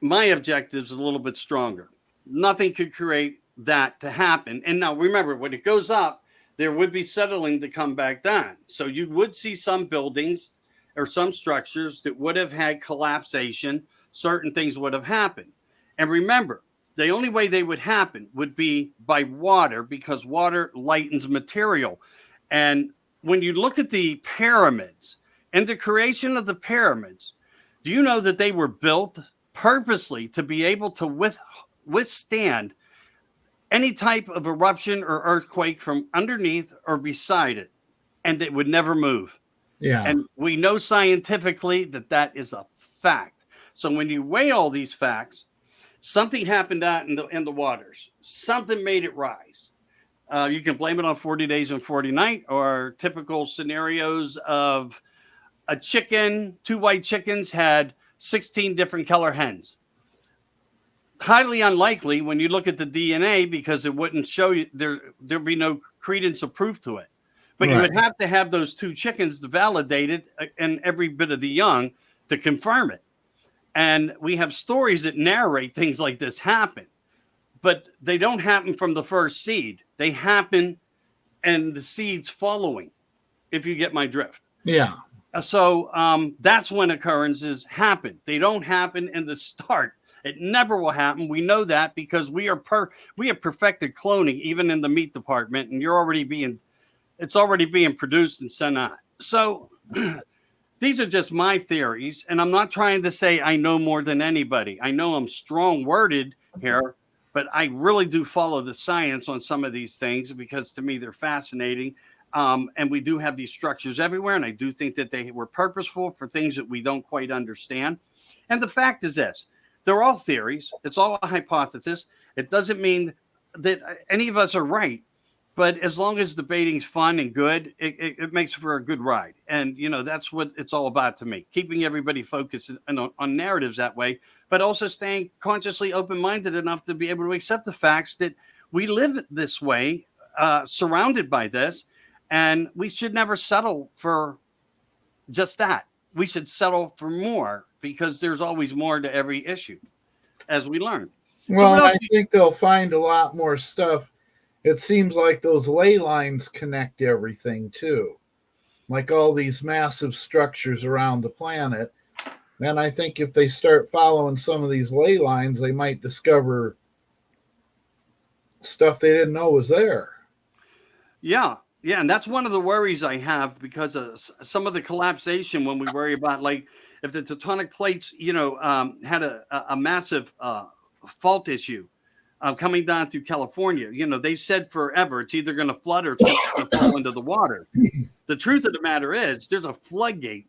my objective is a little bit stronger. Nothing could create that to happen. And now remember, when it goes up, there would be settling to come back down. So you would see some buildings or some structures that would have had collapsation. Certain things would have happened. And remember, the only way they would happen would be by water, because water lightens material. And when you look at the pyramids and the creation of the pyramids, do you know that they were built purposely to be able to withstand any type of eruption or earthquake from underneath or beside it, and it would never move? Yeah. And we know scientifically that is a fact. So when you weigh all these facts, something happened out in the waters. Something made it rise. You can blame it on 40 days and 40 nights, or typical scenarios of a chicken, 2 white chickens had 16 different color hens. Highly unlikely when you look at the DNA, because it wouldn't show you, there'd be no credence or proof to it. But right, you would have to have those 2 chickens to validate it and every bit of the young to confirm it. And we have stories that narrate things like this happen, but they don't happen from the first seed. They happen and the seeds following, if you get my drift. Yeah. So that's when occurrences happen. They don't happen in the start. It never will happen. We know that because we have perfected cloning even in the meat department, and it's already being produced and sent out. So these are just my theories, and I'm not trying to say I know more than anybody. I know I'm strong-worded here, but I really do follow the science on some of these things because to me they're fascinating. And we do have these structures everywhere, and I do think that they were purposeful for things that we don't quite understand. And the fact is this: they're all theories. It's all a hypothesis. It doesn't mean that any of us are right, but as long as debating's fun and good, it makes for a good ride. And, that's what it's all about to me, keeping everybody focused on narratives that way, but also staying consciously open-minded enough to be able to accept the facts that we live this way, surrounded by this. And we should never settle for just that. We should settle for more because there's always more to every issue, as we learn. So Well, what and else? I think they'll find a lot more stuff. It seems like those ley lines connect everything too, like all these massive structures around the planet. And I think if they start following some of these ley lines, they might discover stuff they didn't know was there. Yeah, yeah, and that's one of the worries I have because of some of the collapsation when we worry about like if the tectonic plates, had a massive fault issue coming down through California. They said forever it's either going to flood or it's going to fall into the water. The truth of the matter is there's a floodgate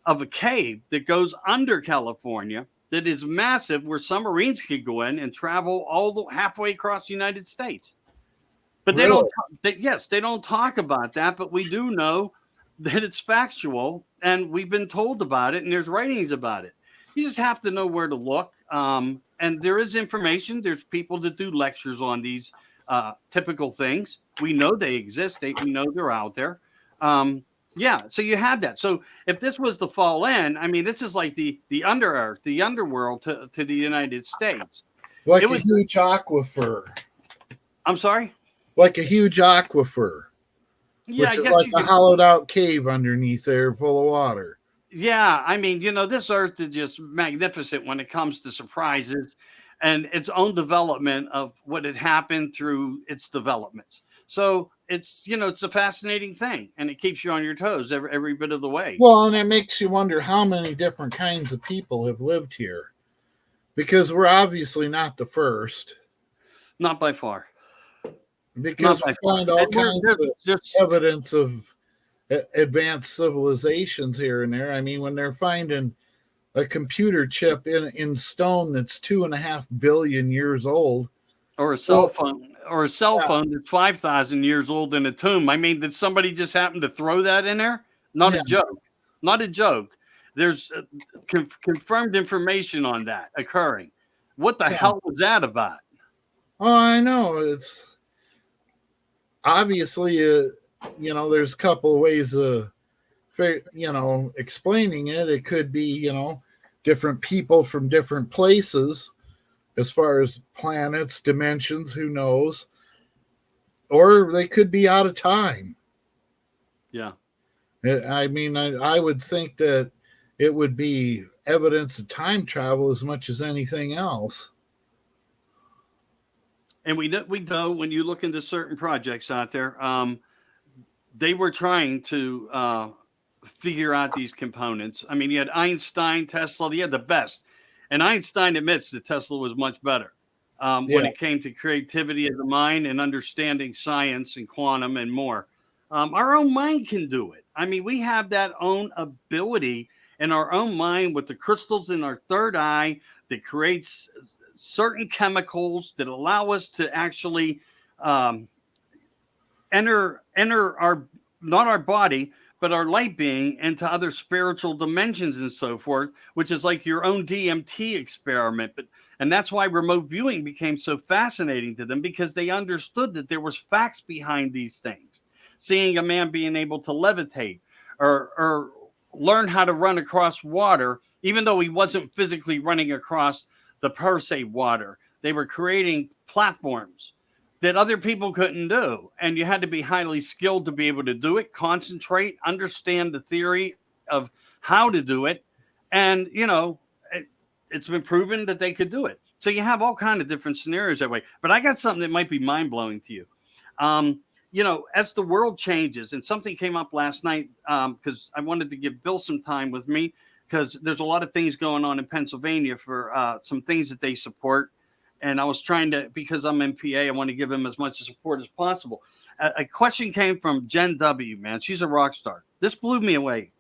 of a cave that goes under California that is massive where submarines could go in and travel halfway across the United States. But they don't. Really? Yes, they don't talk about that. But we do know that it's factual, and we've been told about it, and there's writings about it. You just have to know where to look. And there is information. There's people that do lectures on these typical things. We know they exist. We know they're out there. Yeah. So you have that. So if this was to fall in, I mean, this is like the under earth, the underworld to the United States. Like a huge aquifer. I'm sorry. Like a huge aquifer, Yeah, which I is guess like a hollowed out cave underneath there full of water. Yeah, I mean, this earth is just magnificent when it comes to surprises and its own development of what had happened through its developments. So it's a fascinating thing and it keeps you on your toes every bit of the way. Well, and it makes you wonder how many different kinds of people have lived here, because we're obviously not the first. Not by far. Because we find all kinds of just evidence of advanced civilizations here and there. I mean, when they're finding a computer chip in stone that's 2.5 billion years old, or a cell phone that's 5,000 years old in a tomb. I mean, did somebody just happen to throw that in there? Not a joke. Not a joke. There's confirmed information on that occurring. What the hell was that about? Oh, I know. It's obviously, there's a couple of ways of, explaining it. It could be, different people from different places as far as planets, dimensions, who knows? Or they could be out of time. Yeah. I mean, I would think that it would be evidence of time travel as much as anything else. And we know when you look into certain projects out there, they were trying to figure out these components. I mean, you had Einstein, Tesla, you had the best. And Einstein admits that Tesla was much better when it came to creativity of the mind and understanding science and quantum and more. Our own mind can do it. I mean, we have that own ability in our own mind with the crystals in our third eye that creates certain chemicals that allow us to actually enter our, not our body, but our light being into other spiritual dimensions and so forth, which is like your own DMT experiment. And that's why remote viewing became so fascinating to them, because they understood that there was facts behind these things. Seeing a man being able to levitate or learn how to run across water, even though he wasn't physically running across the per se water. They were creating platforms that other people couldn't do. And you had to be highly skilled to be able to do it, concentrate, understand the theory of how to do it. And, it's been proven that they could do it. So you have all kinds of different scenarios that way. But I got something that might be mind-blowing to you. As the world changes, and something came up last night because I wanted to give Bill some time with me, because there's a lot of things going on in Pennsylvania for some things that they support. And I was trying to, because I'm in PA, I want to give him as much support as possible. A question came from Jen W., man. She's a rock star. This blew me away.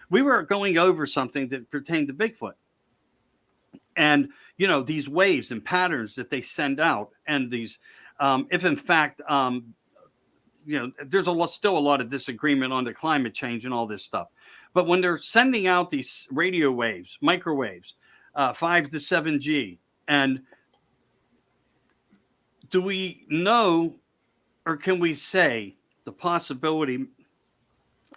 We were going over something that pertained to Bigfoot. And, these waves and patterns that they send out, and these, if in fact, there's still a lot of disagreement on the climate change and all this stuff. But when they're sending out these radio waves, microwaves, 5 to 7G, and do we know, or can we say the possibility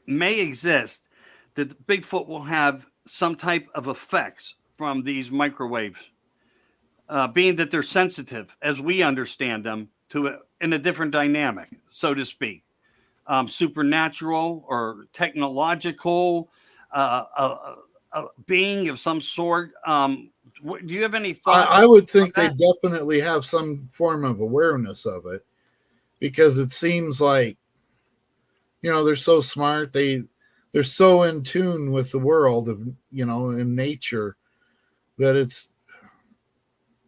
may exist, that the Bigfoot will have some type of effects from these microwaves, being that they're sensitive, as we understand them, to in a different dynamic, so to speak, supernatural or technological, being of some sort. Do you have any thoughts I would on think they that? definitely have some form of awareness of it, because it seems like, they're so smart. They're so in tune with the world of, in nature, that it's,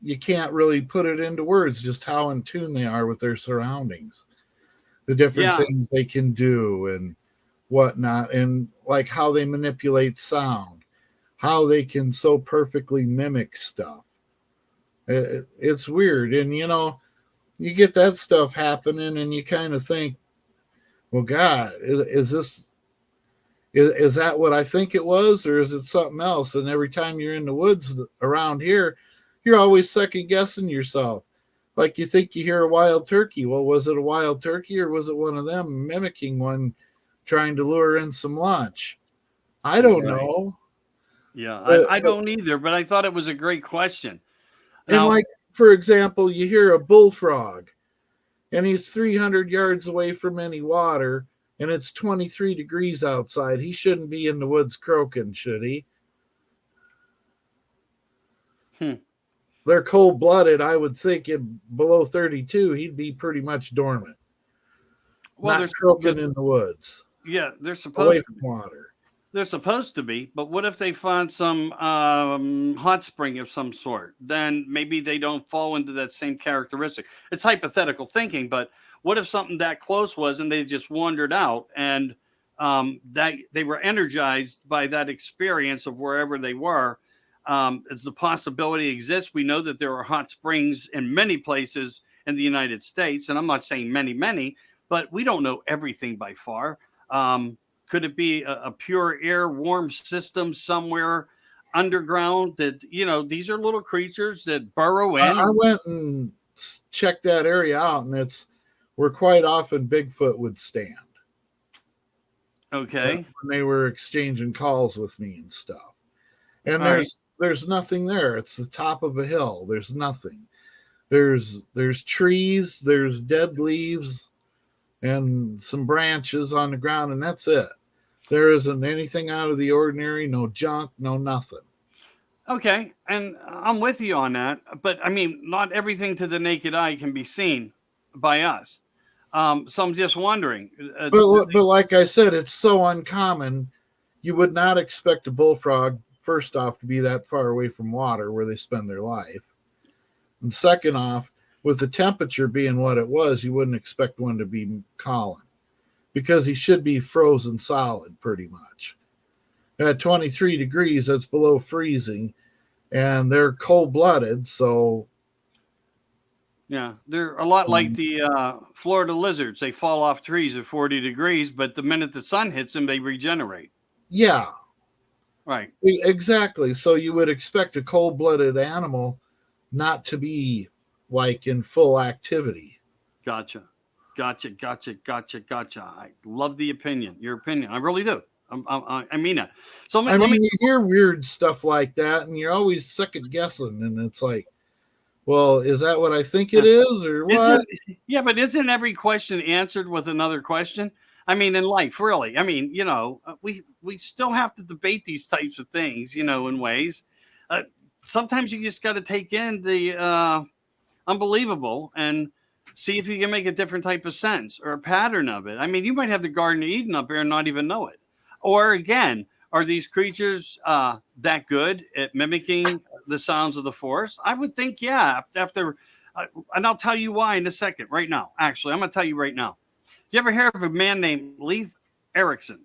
you can't really put it into words just how in tune they are with their surroundings, the different Yeah, things they can do and whatnot, and like how they manipulate sound, how they can so perfectly mimic stuff. It's weird. And, you get that stuff happening and you kind of think, well, God, is this, is that what I think it was, or is it something else? And every time you're in the woods around here, you're always second guessing yourself. Like, you think you hear a wild turkey. Well, was it a wild turkey, or was it one of them mimicking one, trying to lure in some lunch? I don't right. know. Yeah, I But don't either, but I thought it was a great question. and Now, like, for example, you hear a bullfrog, and he's 300 yards away from any water, and it's 23 degrees outside. He shouldn't be in the woods croaking, should he? hmm, They're cold blooded. I would think below 32, he'd be pretty much dormant, well, not there's, croaking in the woods, yeah, away from water. they're supposed to be, but what if they find some hot spring of some sort? Then maybe they don't fall into that same characteristic. It's hypothetical thinking, but what if something that close was and they just wandered out and that they were energized by that experience of wherever they were? As the possibility exists, we know that there are hot springs in many places in the United States, and I'm not saying many, many, but we don't know everything by far. Could it be a pure air warm system somewhere underground that, these are little creatures that burrow I in? went and checked that area out, and it's where quite often Bigfoot would stand Okay. when they were exchanging calls with me and stuff. And All right. there's nothing there. It's the top of a hill. There's nothing. There's trees, there's dead leaves, and some branches on the ground, and that's it. There isn't anything out of the ordinary, no junk, no nothing. Okay. And I'm with you on that. But I mean, not everything to the naked eye can be seen by us. So I'm just wondering. But like I said, it's so uncommon. You would not expect a bullfrog, first off, to be that far away from water where they spend their life. And second off, with the temperature being what it was, you wouldn't expect one to be calling, because he should be frozen solid pretty much. At 23 degrees, that's below freezing, and they're cold blooded. So, Yeah, they're a lot like um, the Florida lizards. They fall off trees at 40 degrees, but the minute the sun hits them, they regenerate. yeah, Right. exactly. So, you would expect a cold blooded animal not to be like in full activity. Gotcha. Gotcha. I love the opinion, your opinion. I really do. I mean it. So I let me, mean, you hear weird stuff like that, and you're always second guessing, and it's like, well, is that what I think it is, or what? isn't, yeah, but isn't every question answered with another question? I mean, in life, really. I mean, we still have to debate these types of things, in ways. Uh, Sometimes you just got to take in the unbelievable and see if you can make a different type of sense or a pattern of it. I mean, you might have the Garden of Eden up here and not even know it. Or again, are these creatures that good at mimicking the sounds of the forest? I would think, yeah. And I'll tell you why in a second. Right now, actually, I'm going to tell you right now. Do you ever hear of a man named Leif Erikson?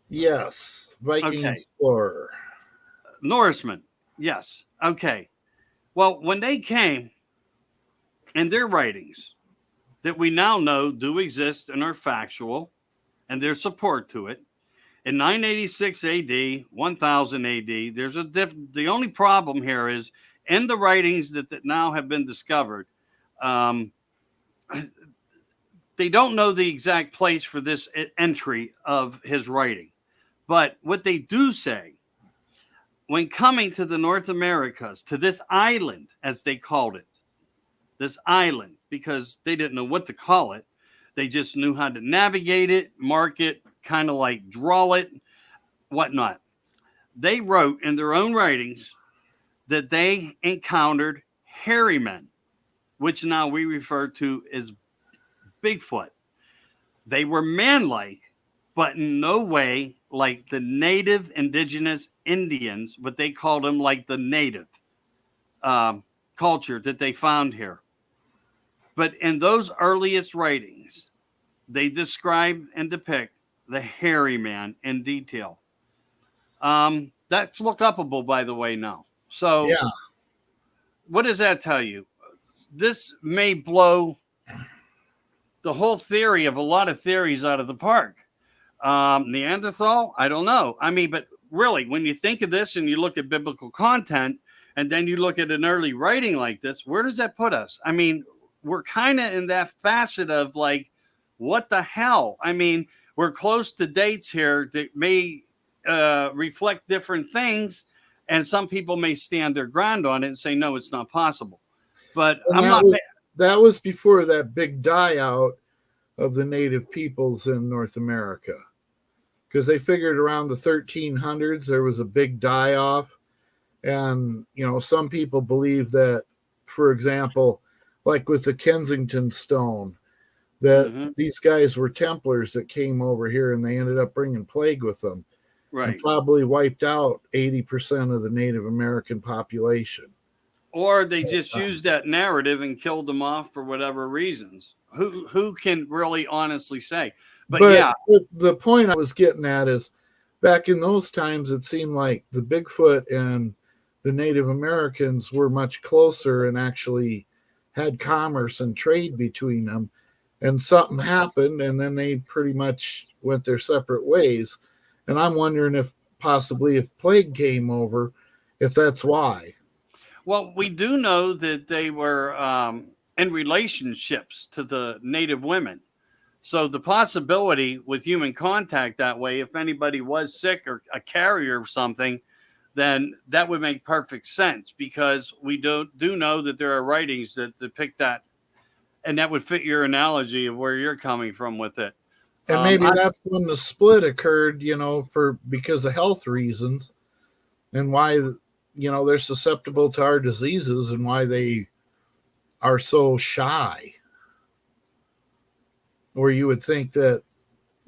Yes, Viking Okay, explorer. Norseman. Yes. Okay. Well, when they came in their writings that we now know do exist and are factual, and there's support to it. In 986 AD, 1000 AD, the only problem here is in the writings that now have been discovered, um, they don't know the exact place for this entry of his writing. But what they do say, when coming to the North Americas, to this island, as they called it, this island, because they didn't know what to call it, they just knew how to navigate it, mark it, kind of like draw it, whatnot. They wrote in their own writings that they encountered hairy men, which now we refer to as Bigfoot. They were man-like, but in no way like the native indigenous Indians, but they called them like the native culture that they found here. But in those earliest writings, they describe and depict the hairy man in detail. That's look upable, by the way, now. So, Yeah. what does that tell you? This may blow the whole theory of a lot of theories out of the park. Neanderthal, I don't know. I mean, but really, when you think of this and you look at biblical content, and then you look at an early writing like this, where does that put us? I mean, we're kind of in that facet of like, what the hell? I mean, we're close to dates here that may reflect different things, and some people may stand their ground on it and say, no, it's not possible. But And that was before that big die out of the native peoples in North America, because they figured around the 1300s there was a big die off. And some people believe that, for example, like with the Kensington stone, that these guys were Templars that came over here, and they ended up bringing plague with them, right, and probably wiped out 80% of the Native American population. Or they just used that narrative and killed them off for whatever reasons. Who can really honestly say? But yeah, the point I was getting at is, back in those times, it seemed like the Bigfoot and the Native Americans were much closer and actually had commerce and trade between them. And something happened, and then they pretty much went their separate ways. And I'm wondering if possibly if plague came over, if that's why. Well, we do know that they were in relationships to the native women. So the possibility with human contact that way, if anybody was sick or a carrier of something, then that would make perfect sense, because we do know that there are writings that depict that, and that would fit your analogy of where you're coming from with it. And maybe that's when the split occurred, because of health reasons, and why they're susceptible to our diseases, and why they are so shy. Or you would think that,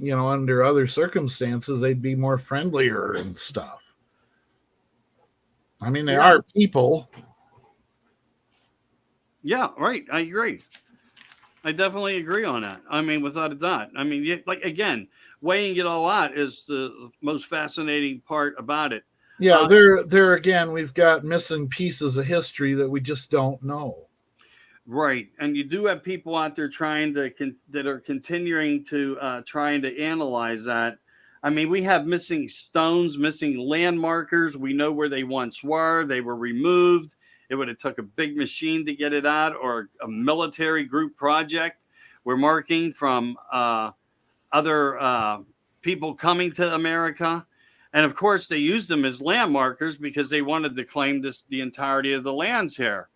under other circumstances, they'd be more friendlier and stuff. I mean, they are people. Yeah, right. I agree. I definitely agree on that. I mean, without a doubt. I mean, like, again, weighing it all out is the most fascinating part about it. Yeah, there again, we've got missing pieces of history that we just don't know. Right, and you do have people out there that are continuing to trying to analyze that. I mean, we have missing stones, missing land markers. We know where they once were. They were removed. It would have took a big machine to get it out, or a military group project. We're marking from other people coming to America. And of course, they used them as land markers because they wanted to claim the entirety of the lands here.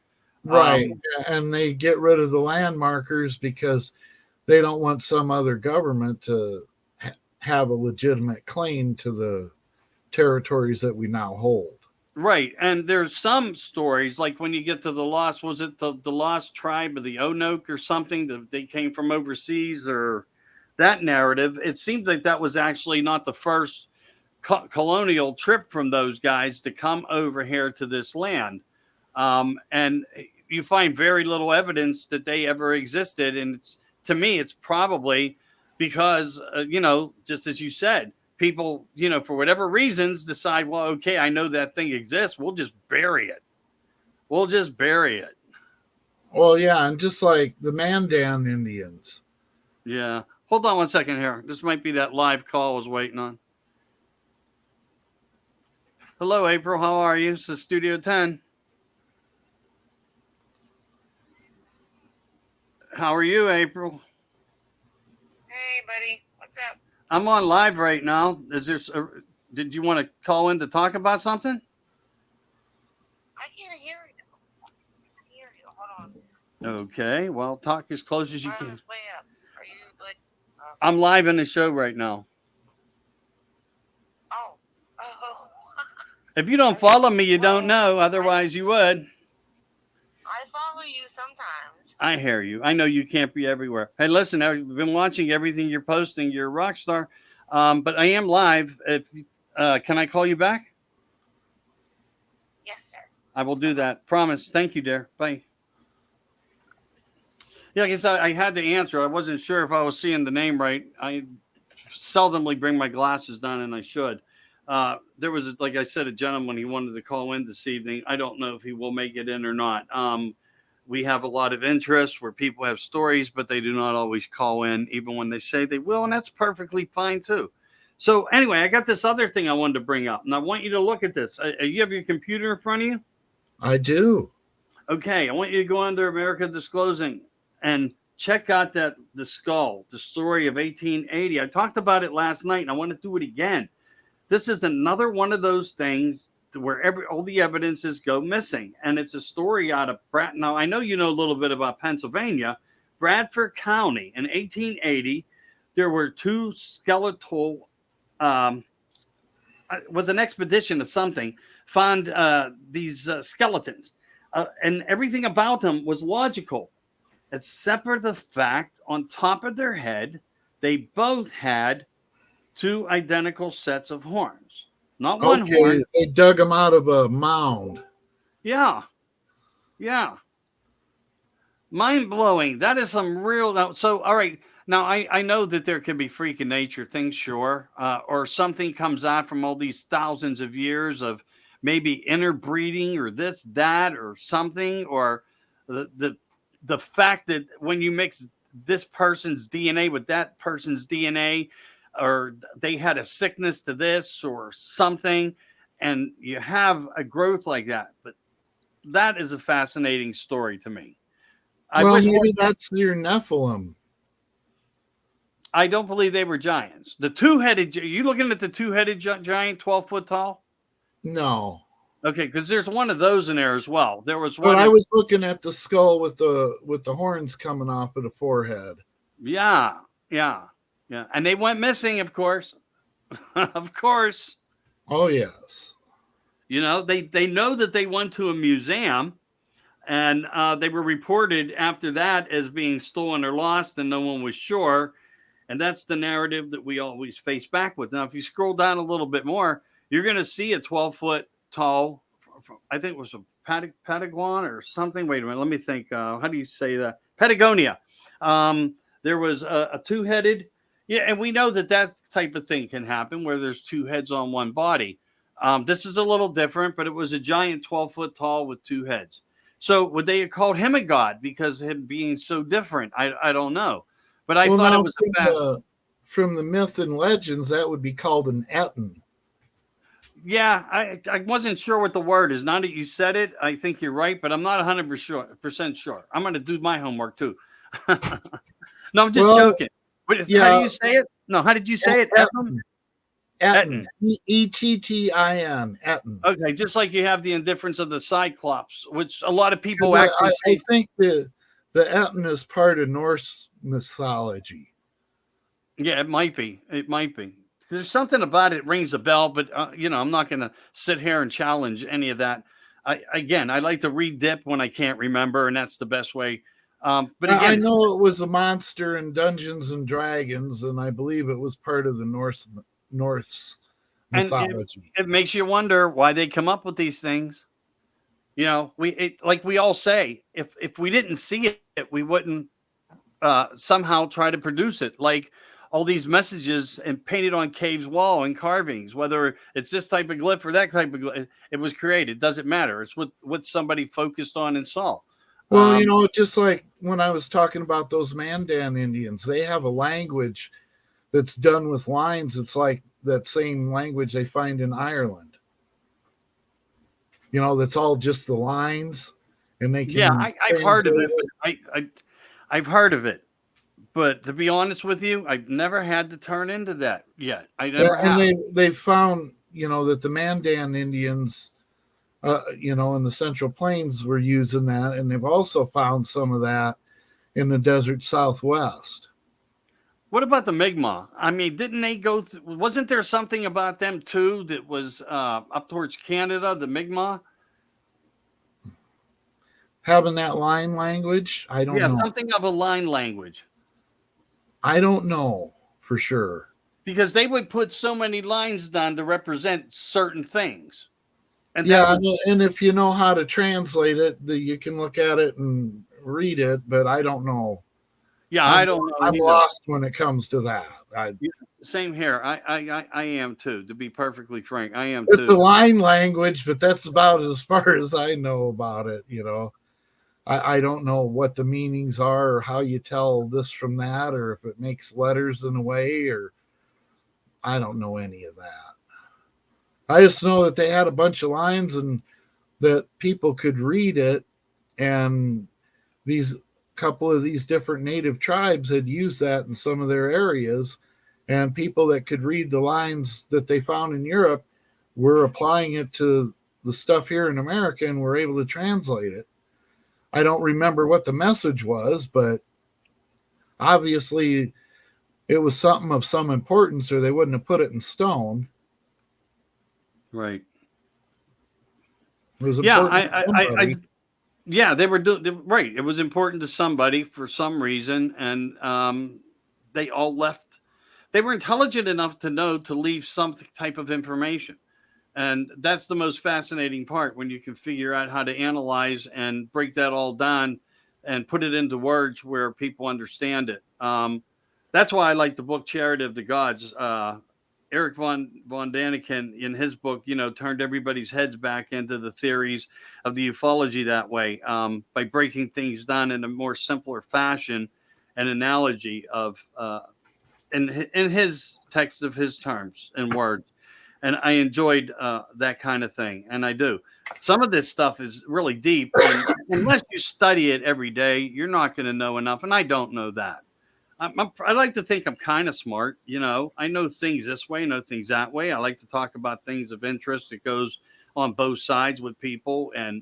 Right. And they get rid of the land markers because they don't want some other government to have a legitimate claim to the territories that we now hold. Right. And there's some stories, like when you get to the lost, was it the lost tribe of the Onoke or something, that they came from overseas, or that narrative? It seems like that was actually not the first colonial trip from those guys to come over here to this land. And you find very little evidence that they ever existed. And to me, it's probably because, just as you said, people, for whatever reasons decide, well, okay, I know that thing exists. We'll just bury it. Well, yeah. And just like the Mandan Indians. Yeah. Hold on one second here. This might be that live call I was waiting on. Hello, April. How are you? This is Studio 10. How are you, April? buddy. What's up? I'm on live right now. Did you want to call in to talk about something? I can't hear you. I can't hear you. Hold on. Okay, well, talk as close as you Mine can. is way up. Are you like? I'm live in the show right now. Oh. If you don't follow me, you don't know. Otherwise, you would. I follow you sometimes. I hear you. I know you can't be everywhere. Hey, listen, I've been watching everything you're posting. You're a rock star. But I am live. Can I call you back? Yes, sir. I will do that. Promise. Thank you, dear. Bye. Yeah, I guess I had to answer. I wasn't sure if I was seeing the name right. I seldomly bring my glasses down, and I should. There was, like I said, a gentleman, he wanted to call in this evening. I don't know if he will make it in or not. We have a lot of interest where people have stories, but they do not always call in, even when they say they will, and that's perfectly fine too. So anyway, I got this other thing I wanted to bring up, and I want you to look at this. You have your computer in front of you? I do. Okay, I want you to go under America Disclosing and check out the skull, the story of 1880. I talked about it last night, and I want to do it again. This is another one of those things where all the evidences go missing, and it's a story out of Now, I know you know a little bit about Pennsylvania, Bradford County in 1880. There were two skeletal, with an expedition of something, found these skeletons, and everything about them was logical, except for the fact on top of their head, they both had two identical sets of horns. Not one horn. They dug them out of a mound. Yeah. Mind blowing. That is some real. So, all right. Now, I know that there can be freak in nature things, sure, or something comes out from all these thousands of years of maybe interbreeding or this, that, or something, or the fact that when you mix this person's DNA with that person's DNA, or they had a sickness to this or something, and you have a growth like that. But that is a fascinating story to me. Maybe that's your Nephilim. I don't believe they were giants. The two-headed, you looking at the two-headed giant, 12 foot tall? No. Okay, because there's one of those in there as well. There was one. But I was looking at the skull with the horns coming off of the forehead. Yeah. And they went missing, of course. Of course. Oh, yes. You know, they know that they went to a museum, and they were reported after that as being stolen or lost, and no one was sure. And that's the narrative that we always face back with. Now, if you scroll down a little bit more, you're going to see a 12-foot tall, I think it was a Patagon or something. Wait a minute. Let me think. How do you say that? Patagonia. There was a two-headed. Yeah, and we know that type of thing can happen where there's two heads on one body. This is a little different, but it was a giant 12-foot tall with two heads. So would they have called him a god because of him being so different? I don't know. But I thought it was from the myth and legends, that would be called an Etten. Yeah, I wasn't sure what the word is. Now that you said it, I think you're right, but I'm not 100% sure. I'm going to do my homework too. No, I'm just joking. How do you say it? No, how did you say it? Etten. E-T-T-I-N. Etten. Okay, just like you have the indifference of the Cyclops, which a lot of people actually I think the Etten is part of Norse mythology. Yeah, it might be. There's something about it rings a bell, but I'm not going to sit here and challenge any of that. I like to re-dip when I can't remember, and that's the best way. But again, I know it was a monster in Dungeons and Dragons, and I believe it was part of the Norse mythology. It makes you wonder why they come up with these things. Like we all say, if we didn't see it, we wouldn't somehow try to produce it. Like all these messages and painted on caves wall and carvings, whether it's this type of glyph or that type of glyph, it was created. Doesn't matter. It's what somebody focused on and saw. Well, just like when I was talking about those Mandan Indians, they have a language that's done with lines. It's like that same language they find in Ireland. That's all just the lines, and they can. Yeah, I've heard of it. I've heard of it, But to be honest with you, I've never had to turn into that yet. I never And have. they found, that the Mandan Indians, in the Central Plains were using that, and they've also found some of that in the desert Southwest. What about the Mi'kmaq? I mean, didn't they go? Wasn't there something about them too that was up towards Canada? The Mi'kmaq? Having that line language, I don't Yeah, know. something of a line language. I don't know for sure. Because they would put so many lines down to represent certain things. And Yeah, that was, and if you know how to translate it, you can look at it and read it, but I don't know. yeah, I'm, I don't know I'm either. lost when it comes to that. Same here. I am too, to be perfectly frank. I am It's a too. line language, but that's about as far as I know about it. I don't know what the meanings are or how you tell this from that, or if it makes letters in a way, or I don't know any of that. I just know that they had a bunch of lines and that people could read it, and these couple of these different native tribes had used that in some of their areas, and people that could read the lines that they found in Europe were applying it to the stuff here in America and were able to translate it. I don't remember what the message was, but obviously it was something of some importance, or they wouldn't have put it in stone. Right. It was Yeah, important to somebody. yeah, they were doing right. It was important to somebody for some reason, and they all left. They were intelligent enough to know to leave some type of information. And that's the most fascinating part when you can figure out how to analyze and break that all down and put it into words where people understand it. That's why I like the book Charity of the Gods. Eric von Daniken in his book, turned everybody's heads back into the theories of the ufology that way, by breaking things down in a more simpler fashion, an analogy of in his text of his terms and words. And I enjoyed that kind of thing, and I do. Some of this stuff is really deep, and unless you study it every day, you're not going to know enough. And I don't know that. I like to think I'm kind of smart. I know things this way, know things that way. I like to talk about things of interest that goes on both sides with people, and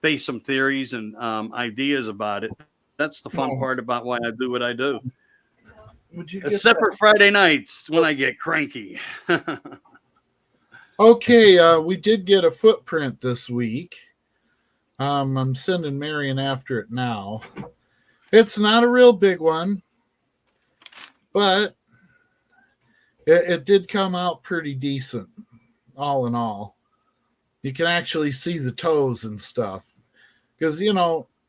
base some theories and ideas about it. That's the fun Oh, part about why I do what I do. would you get Except that? for Friday nights when I get cranky. Okay, we did get a footprint this week. I'm sending Marion after it now. It's not a real big one, but it did come out pretty decent, all in all. You can actually see the toes and stuff. Because,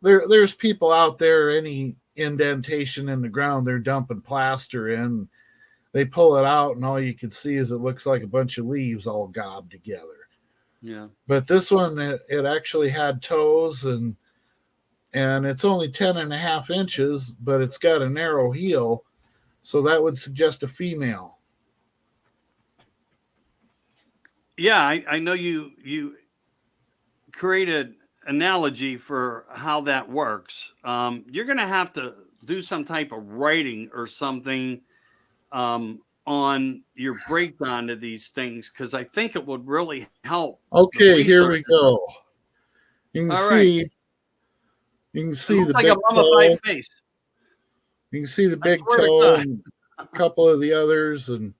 there's people out there, any indentation in the ground, they're dumping plaster in. They pull it out, and all you can see is it looks like a bunch of leaves all gobbed together. Yeah. But this one, it actually had toes, and it's only 10.5 inches, but it's got a narrow heel, so that would suggest a female. Yeah, I know you created analogy for how that works. You're going to have to do some type of writing or something on your breakdown of these things, because I think it would really help the Okay, here research. we go. You can All right. see you can It see looks the like big a mummified toe. face. You can see the I big swear to toe God. and a couple of the others, and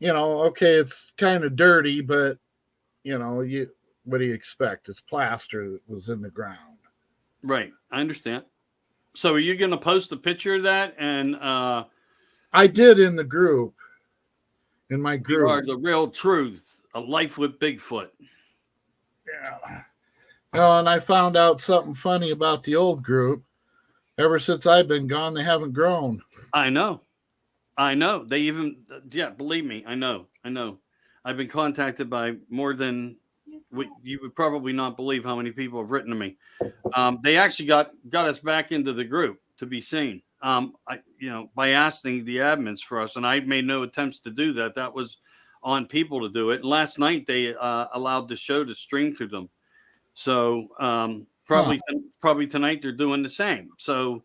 okay, it's kind of dirty, but you what do you expect? It's plaster that was in the ground. Right. I understand. So are you going to post a picture of that? And I did in the group, in my we are group. the real truth, a life with Bigfoot. Yeah. And I found out something funny about the old group. Ever since I've been gone, they haven't grown. I know. I know. They even, yeah, believe me, I know. I know. I've been contacted by more than you would probably not believe how many people have written to me. They actually got us back into the group to be seen. By asking the admins for us, and I made no attempts to do that. That was on people to do it. And last night they allowed the show to stream to them. So Huh. probably tonight they're doing the same. So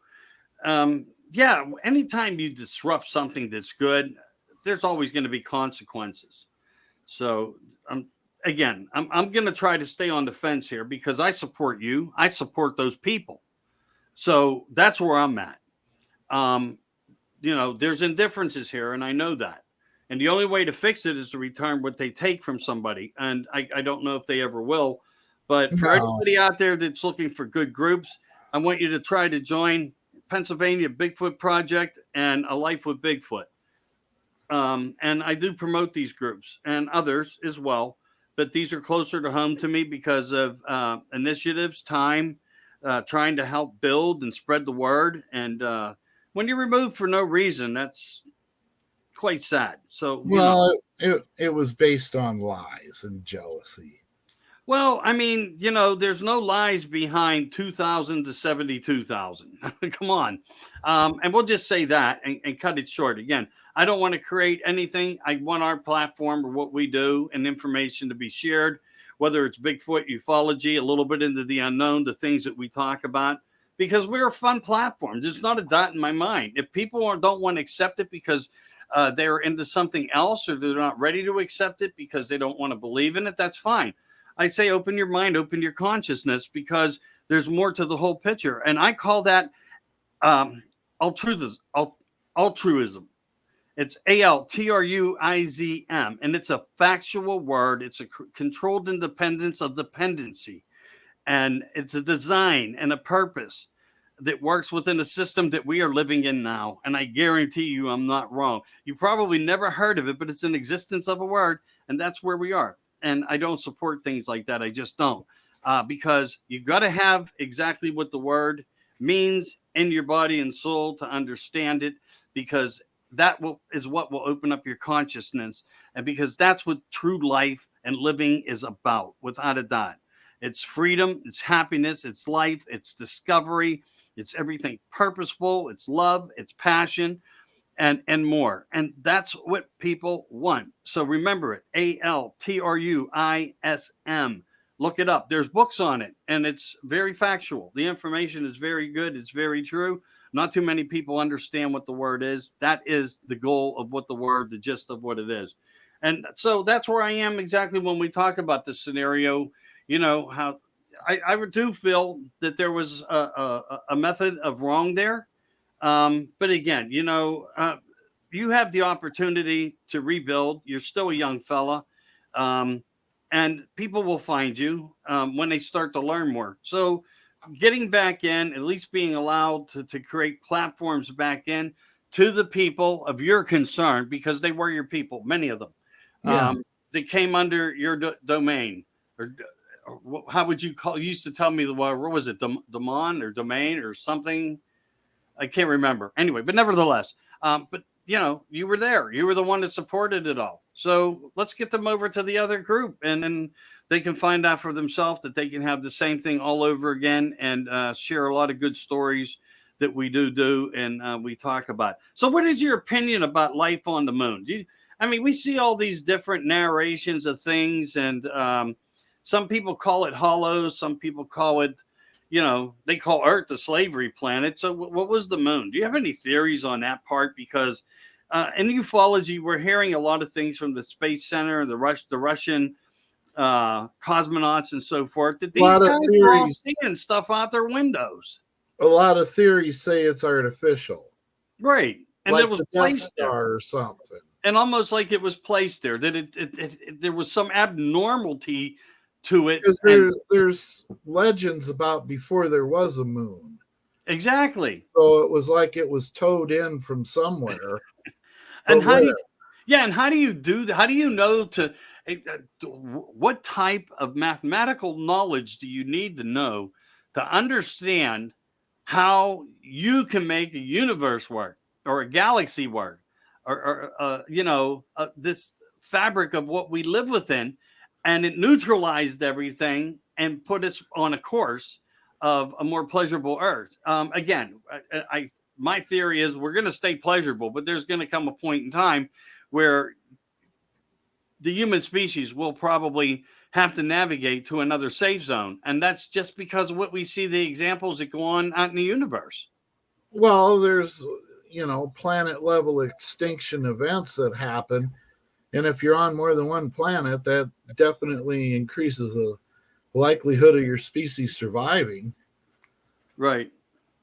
yeah, anytime you disrupt something that's good, there's always going to be consequences. So, again, I'm going to try to stay on the fence here because I support you. I support those people. So that's where I'm at. Um, there's indifferences here, and I know that. And the only way to fix it is to return what they take from somebody. And I don't know if they ever will. But for No. anybody out there that's looking for good groups, I want you to try to join Pennsylvania Bigfoot Project and A Life with Bigfoot. And I do promote these groups and others as well. But these are closer to home to me because of initiatives, time, trying to help build and spread the word. And when you're removed for no reason, that's quite sad. So, Well, it was based on lies and jealousy. well, I mean, there's no lies behind 2,000 to 72,000. Come on. And we'll just say that and cut it short. Again, I don't want to create anything. I want our platform or what we do and information to be shared, whether it's Bigfoot, ufology, a little bit into the unknown, the things that we talk about, because we're a fun platform. There's not a dot in my mind. If people don't want to accept it because they're into something else or they're not ready to accept it because they don't want to believe in it, that's fine. I say open your mind, open your consciousness, because there's more to the whole picture. And I call that altruism. Altruism. It's altruism, and it's a factual word. It's a controlled independence of dependency, and it's a design and a purpose that works within a system that we are living in now. And I guarantee you, I'm not wrong. You probably never heard of it, but it's an existence of a word, and that's where we are. And I don't support things like that. I just don't, because you got to have exactly what the word means in your body and soul to understand it, because is what will open up your consciousness, and because that's what true life and living is about, without a doubt. It's freedom, it's happiness, it's life, it's discovery, it's everything purposeful, it's love, it's passion, and more. And that's what people want. So remember it, altruism. Look it up. There's books on it, and it's very factual. The information is very good. It's very true. Not too many people understand what the word is. That is the goal of what the gist of what it is. And so that's where I am exactly when we talk about this scenario. How I do feel that there was a method of wrong there. But again, you have the opportunity to rebuild. You're still a young fella. And people will find you when they start to learn more. So getting back in, at least being allowed to create platforms back in to the people of your concern, because they were your people, many of them. Yeah. They came under your domain. Or how would you call? You used to tell me what was it, domain or something? I can't remember. Anyway, but nevertheless, but you were there. You were the one that supported it all. So let's get them over to the other group, and then they can find out for themselves that they can have the same thing all over again, and share a lot of good stories that we do, and we talk about. So what is your opinion about life on the moon? We see all these different narrations of things, and some people call it hollow. Some people call it, they call Earth the slavery planet. So what was the moon? Do you have any theories on that part? Because in ufology, we're hearing a lot of things from the Space Center, the Russian cosmonauts and so forth, that these guys are all seeing stuff out their windows. A lot of theories say it's artificial. Right. And like it was the placed there. Or something. And almost like it was placed there, that there was some abnormality to it. Because there's legends about before there was a moon. Exactly. So it was like it was towed in from somewhere. And how do you do that? How do you know what type of mathematical knowledge do you need to know to understand how you can make a universe work or a galaxy work or this fabric of what we live within? And it neutralized everything and put us on a course of a more pleasurable Earth. Again, my theory is we're going to stay pleasurable, but there's going to come a point in time where the human species will probably have to navigate to another safe zone. And that's just because of what we see, the examples that go on out in the universe. Well, there's, planet level extinction events that happen. And if you're on more than one planet, that definitely increases the likelihood of your species surviving. Right.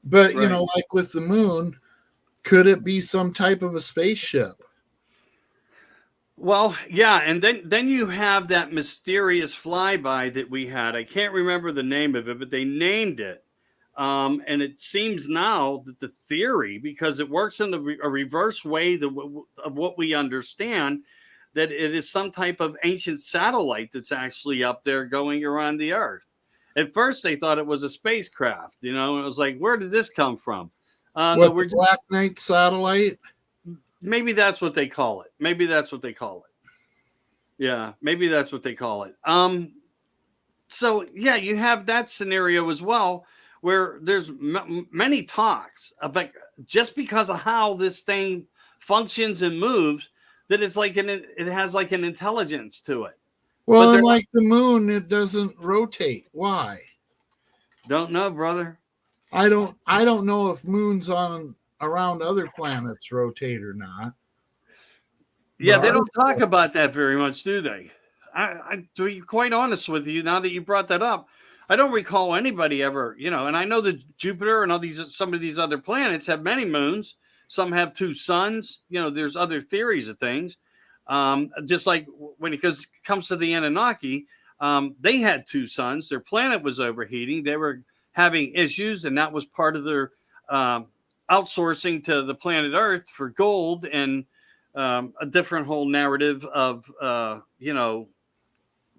But, Right. like with the moon, could it be some type of a spaceship? Well, yeah, and then you have that mysterious flyby that we had. I can't remember the name of it, but they named it. And it seems now that the theory, because it works in a reverse way of what we understand, that it is some type of ancient satellite that's actually up there going around the Earth. At first, they thought it was a spacecraft. It was like, where did this come from? No, What, the we're just, Black Knight satellite? maybe that's what they call it. Maybe that's what they call it. Yeah, maybe that's what they call it. So yeah, you have that scenario as well, where there's many talks about, just because of how this thing functions and moves, that it has like an intelligence to it. But Well, they're and like the moon, it doesn't rotate. Why? don't know, brother. I don't know if moons on around other planets rotate or not. But Yeah, they ours don't talk about that very much, do they? To be quite honest with you, now that you brought that up, I don't recall anybody ever, and I know that Jupiter and some of these other planets have many moons. Some have two suns. There's other theories of things. Just like when it comes to the Anunnaki, they had two suns. Their planet was overheating. They were having issues, and that was part of their outsourcing to the planet Earth for gold and a different whole narrative of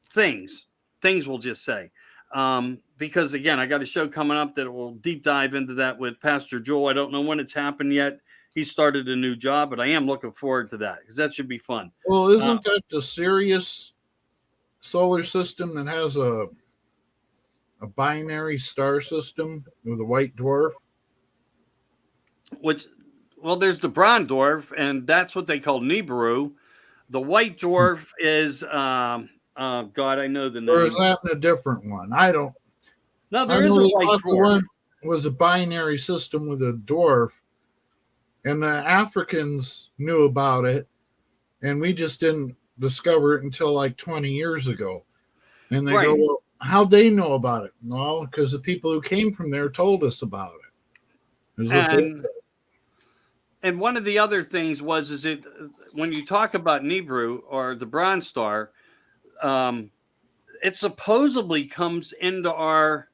things we'll just say, because again, I got a show coming up that will deep dive into that with Pastor Joel. I don't know when it's happened yet. He started a new job, but I am looking forward to that because that should be fun. Well, isn't that the Sirius solar system that has a binary star system with a white dwarf? Well, there's the brown dwarf, and that's what they call Nibiru. The white dwarf is God, I know the Or is name. that in a different one? I don't. No, I there is know a they white thought the dwarf. one was a binary system with a dwarf, and the Africans knew about it, and we just didn't discover it until like 20 years ago. And they go, Right. well, how'd they know about it? Well, because the people who came from there told us about it. Is what they And one of the other things is it when you talk about Nibiru or the Bronze Star, it supposedly comes into our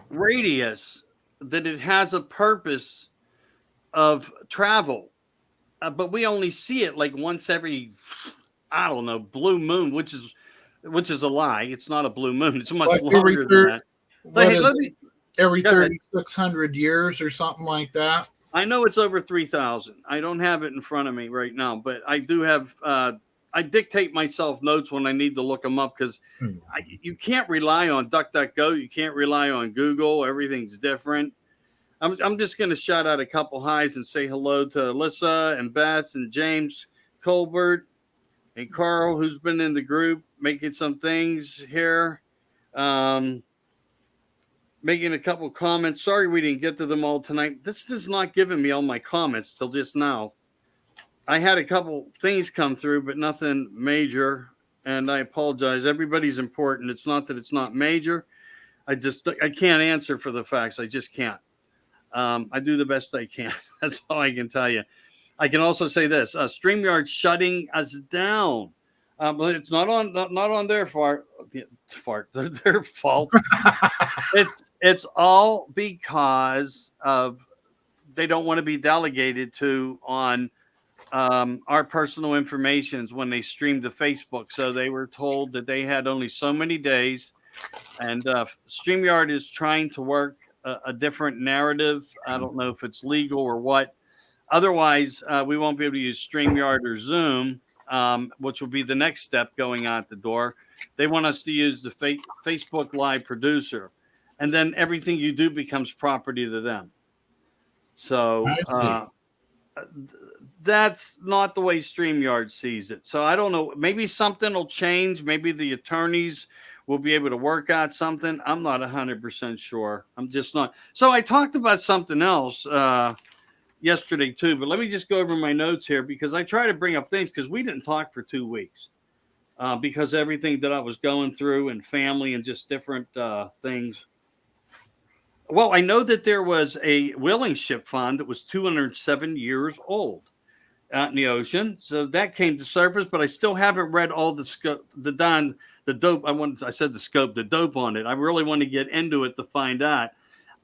radius, that it has a purpose of travel, but we only see it like once every, I don't know, blue moon, which is a lie. It's not a blue moon. It's much like every longer than third, that. what Hey, is let it? me. Every Go ahead. 3,600 years or something like that. I know it's over 3,000. I don't have it in front of me right now, but I do have. I dictate myself notes when I need to look them up because you can't rely on DuckDuckGo. You can't rely on Google. Everything's different. I'm just going to shout out a couple highs and say hello to Alyssa and Beth and James Colbert and Carl, who's been in the group making some things here. Making a couple comments. Sorry we didn't get to them all tonight. This is not giving me all my comments till just now. I had a couple things come through, but nothing major. And I apologize. Everybody's important. It's not that it's not major. I can't answer for the facts. I just can't. I do the best I can. That's all I can tell you. I can also say this: StreamYard shutting us down. But it's not on their fault. Their fault. It's all because of they don't want to be delegated to on our personal informations when they stream to Facebook. So they were told that they had only so many days, and StreamYard is trying to work a different narrative. I don't know if it's legal or what. Otherwise, we won't be able to use StreamYard or Zoom, which will be the next step going out the door. They want us to use the Facebook Live producer, and then everything you do becomes property to them. So that's not the way StreamYard sees it. So I don't know. Maybe something will change. Maybe the attorneys we'll be able to work out something. I'm not 100% sure. I'm just not. So I talked about something else yesterday too, but let me just go over my notes here because I try to bring up things because we didn't talk for 2 weeks because everything that I was going through and family and just different things. Well, I know that there was a whaling ship found that was 207 years old out in the ocean. So that came to surface, but I still haven't read all the scope, the dope. I said the scope, the dope on it. I really want to get into it to find out.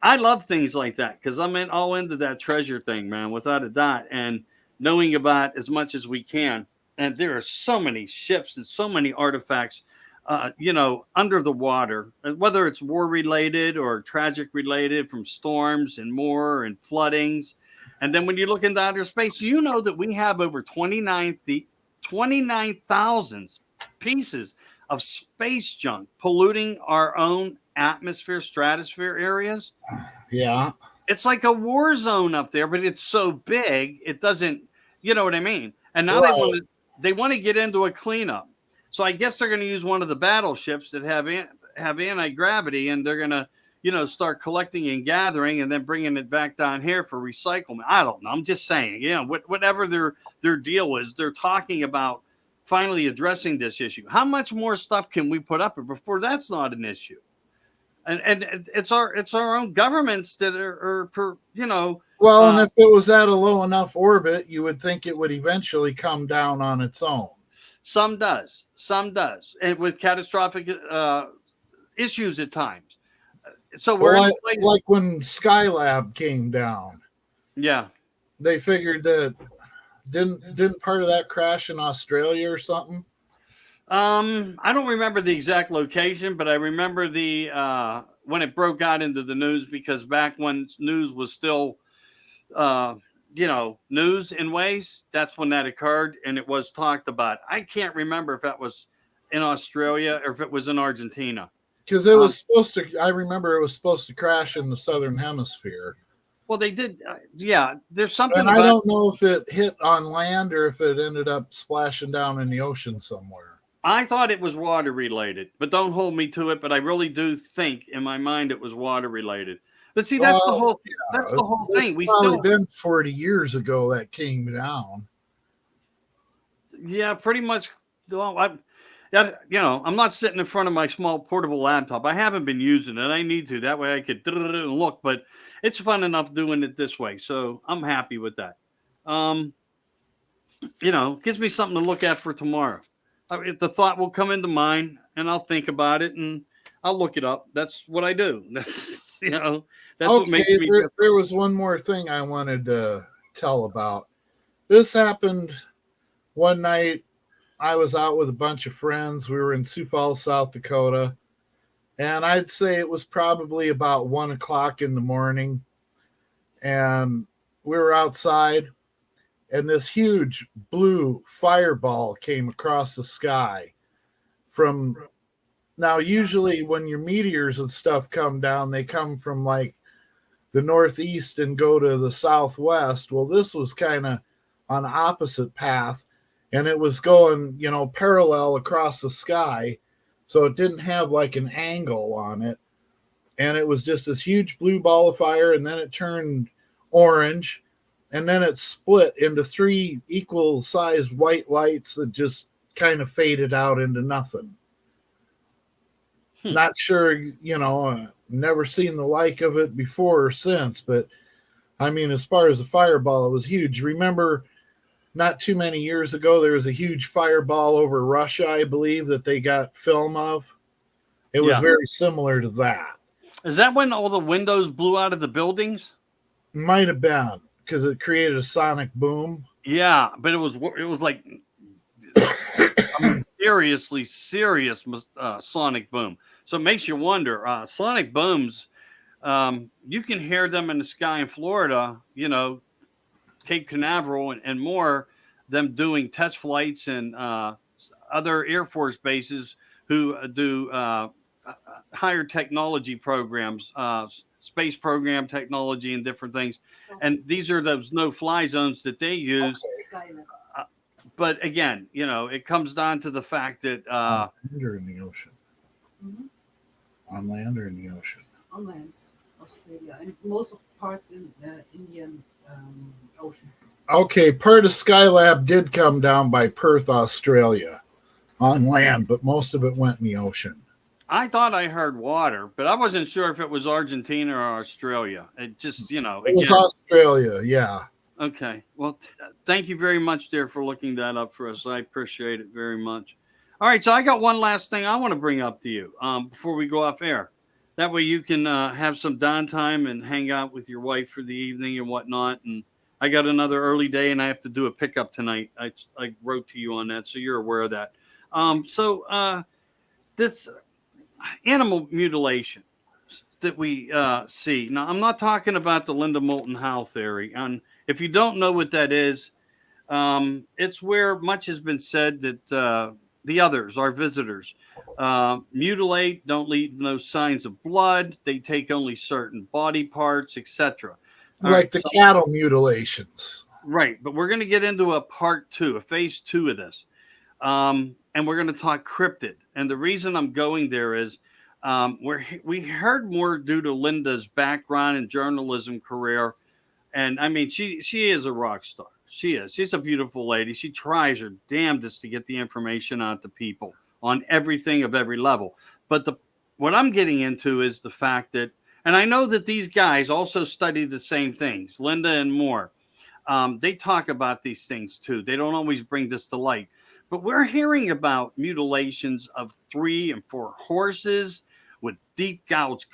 I love things like that because I'm all into that treasure thing, man, without a doubt, and knowing about as much as we can. And there are so many ships and so many artifacts, under the water, and whether it's war related or tragic related from storms and more and floodings. And then when you look into outer space, you know that we have over 29,000 pieces of space junk polluting our own atmosphere, stratosphere areas. Yeah. It's like a war zone up there, but it's so big, it doesn't, you know what I mean? And now Right. they want to get into a cleanup. So I guess they're going to use one of the battleships that have anti-gravity, and they're going to, start collecting and gathering and then bringing it back down here for recycling. I don't know. I'm just saying, whatever their deal is, they're talking about finally addressing this issue. How much more stuff can we put up before that's not an issue? And it's our own governments that are Well, and if it was at a low enough orbit, you would think it would eventually come down on its own. Some does, and with catastrophic issues at times. So we're in a place, like when Skylab came down. Yeah, they figured that didn't part of that crash in Australia or something. I don't remember the exact location, but I remember the when it broke out into the news because back when news was still news in ways, that's when that occurred and it was talked about. I can't remember if that was in Australia or if it was in Argentina. Because it was supposed to, I remember it was supposed to crash in the southern hemisphere. Well, they did. Yeah, there's something and I don't know if it hit on land or if it ended up splashing down in the ocean somewhere. I thought it was water related, but don't hold me to it. But I really do think in my mind it was water related. But see, that's the whole. Yeah, that's the whole thing. We still been 40 years ago that came down. Yeah, pretty much. Well, I'm not sitting in front of my small portable laptop. I haven't been using it. I need to. That way I could look. But it's fun enough doing it this way. So I'm happy with that. Gives me something to look at for tomorrow. The thought will come into mind, and I'll think about it, and I'll look it up. That's what I do. That's that's what makes me. There was one more thing I wanted to tell about. This happened one night. I was out with a bunch of friends. We were in Sioux Falls, South Dakota, and I'd say it was probably about 1 o'clock in the morning, and we were outside. And this huge blue fireball came across the sky from now. Usually when your meteors and stuff come down, they come from like the northeast and go to the southwest. Well, this was kind of on the opposite path, and it was going, parallel across the sky. So it didn't have like an angle on it. And it was just this huge blue ball of fire. And then it turned orange. And then it split into 3 equal-sized white lights that just kind of faded out into nothing. Not sure, never seen the like of it before or since. But, I mean, as far as the fireball, it was huge. Remember, not too many years ago, there was a huge fireball over Russia, I believe, that they got film of. It was very similar to that. Is that when all the windows blew out of the buildings? Might have been. Because it created a sonic boom. Yeah, but it was like seriously serious sonic boom. So it makes you wonder. Sonic booms, you can hear them in the sky in Florida. Cape Canaveral and more. Them doing test flights and other Air Force bases who do higher technology programs, space program technology and different things. And these are those no-fly zones that they use. But again, it comes down to the fact that under in the ocean. Mhm. On land or in the ocean? On land, Australia, and most of parts in Indian Ocean. Okay, part of Skylab did come down by Perth, Australia, on land, but most of it went in the ocean. I thought I heard water, but I wasn't sure if it was Argentina or Australia. It just, It was again. Australia, yeah. Okay. Well, thank you very much, dear, for looking that up for us. I appreciate it very much. All right. So I got one last thing I want to bring up to you before we go off air. That way you can have some downtime and hang out with your wife for the evening and whatnot. And I got another early day and I have to do a pickup tonight. I wrote to you on that, so you're aware of that. This animal mutilation that we see. Now, I'm not talking about the Linda Moulton Howe theory. And if you don't know what that is, it's where much has been said that the others, our visitors, mutilate, don't leave no signs of blood. They take only certain body parts, etc. Like the cattle mutilations. Right. But we're going to get into a part 2, a phase 2 of this. And we're going to talk cryptid. And the reason I'm going there is we heard more due to Linda's background and journalism career. And I mean, she is a rock star. She is. She's a beautiful lady. She tries her damnedest to get the information out to people on everything of every level. But what I'm getting into is the fact that, and I know that these guys also study the same things, Linda and more. They talk about these things too. They don't always bring this to light. But we're hearing about mutilations of 3 and 4 horses with deep gouge.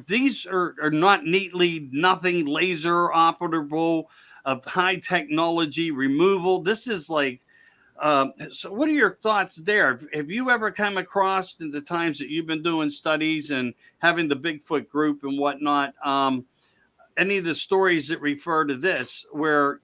These are not nothing laser operable of high technology removal. This is like, so what are your thoughts there? Have you ever come across in the times that you've been doing studies and having the Bigfoot group and whatnot, any of the stories that refer to this, where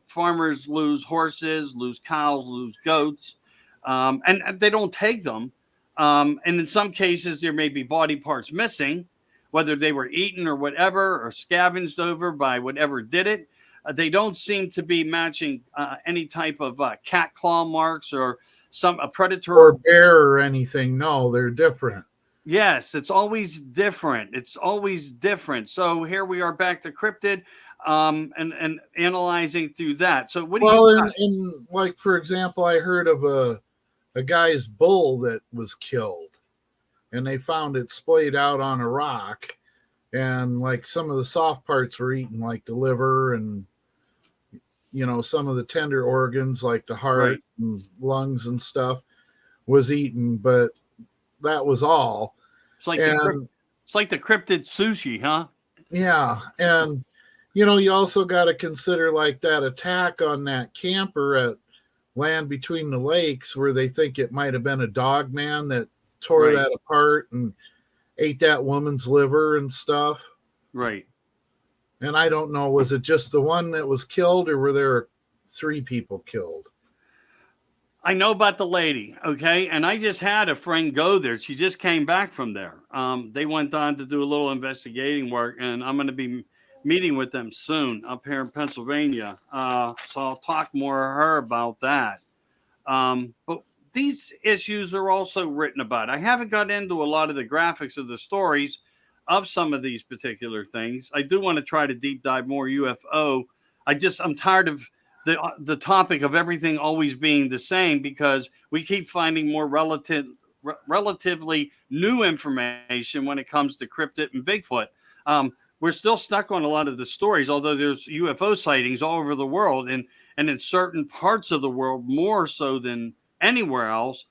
farmers lose horses, lose cows, lose goats, and they don't take them, and in some cases there may be body parts missing, whether they were eaten or whatever, or scavenged over by whatever did it. They don't seem to be matching any type of cat claw marks or a predator or bear or anything. No, they're different. Yes, it's always different. It's always different. So here we are back to cryptid, and analyzing through that. So what do you? In like for example, I heard of a guy's bull that was killed, and they found it splayed out on a rock, and like some of the soft parts were eaten, like the liver and some of the tender organs, like the heart Right. and lungs and stuff, was eaten, but that was all. It's like the cryptid sushi, huh? Yeah, and you also got to consider like that attack on that camper at Land Between the Lakes, where they think it might have been a dog man that tore that apart and ate that woman's liver and stuff. Right. And I don't know, was it just the one that was killed, or were there 3 people killed? I know about the lady, okay? And I just had a friend go there. She just came back from there. They went on to do a little investigating work, and I'm going to be meeting with them soon up here in Pennsylvania. So I'll talk more to her about that. But these issues are also written about. I haven't got into a lot of the graphics of the stories of some of these particular things. I do want to try to deep dive more UFO. I'm tired of the topic of everything always being the same, because we keep finding more relatively new information when it comes to cryptid and Bigfoot. We're still stuck on a lot of the stories, although there's UFO sightings all over the world, and in certain parts of the world more so than anywhere else.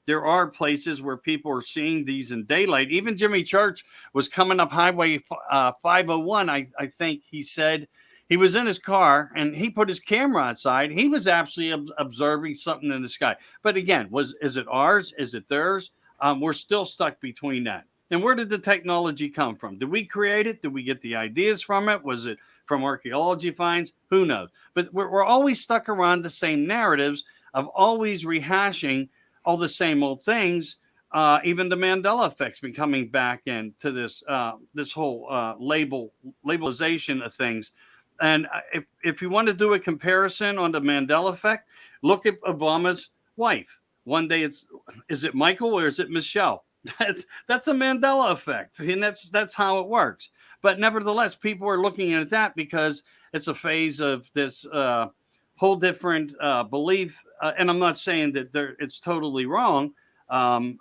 There are places where people are seeing these in daylight. Even Jimmy Church was coming up Highway 501. I think he said he was in his car and he put his camera outside. He was actually observing something in the sky. But again, is it ours? Is it theirs? We're still stuck between that. And where did the technology come from? Did we create it? Did we get the ideas from it? Was it from archaeology finds? Who knows? But we're always stuck around the same narratives of always rehashing all the same old things. Even the Mandela effect's been coming back into this whole labelization of things. And if you want to do a comparison on the Mandela effect, look at Obama's wife. One day is it Michael or is it Michelle? That's a Mandela effect, and that's how it works. But nevertheless, people are looking at that because it's a phase of this whole different belief. And I'm not saying that it's totally wrong.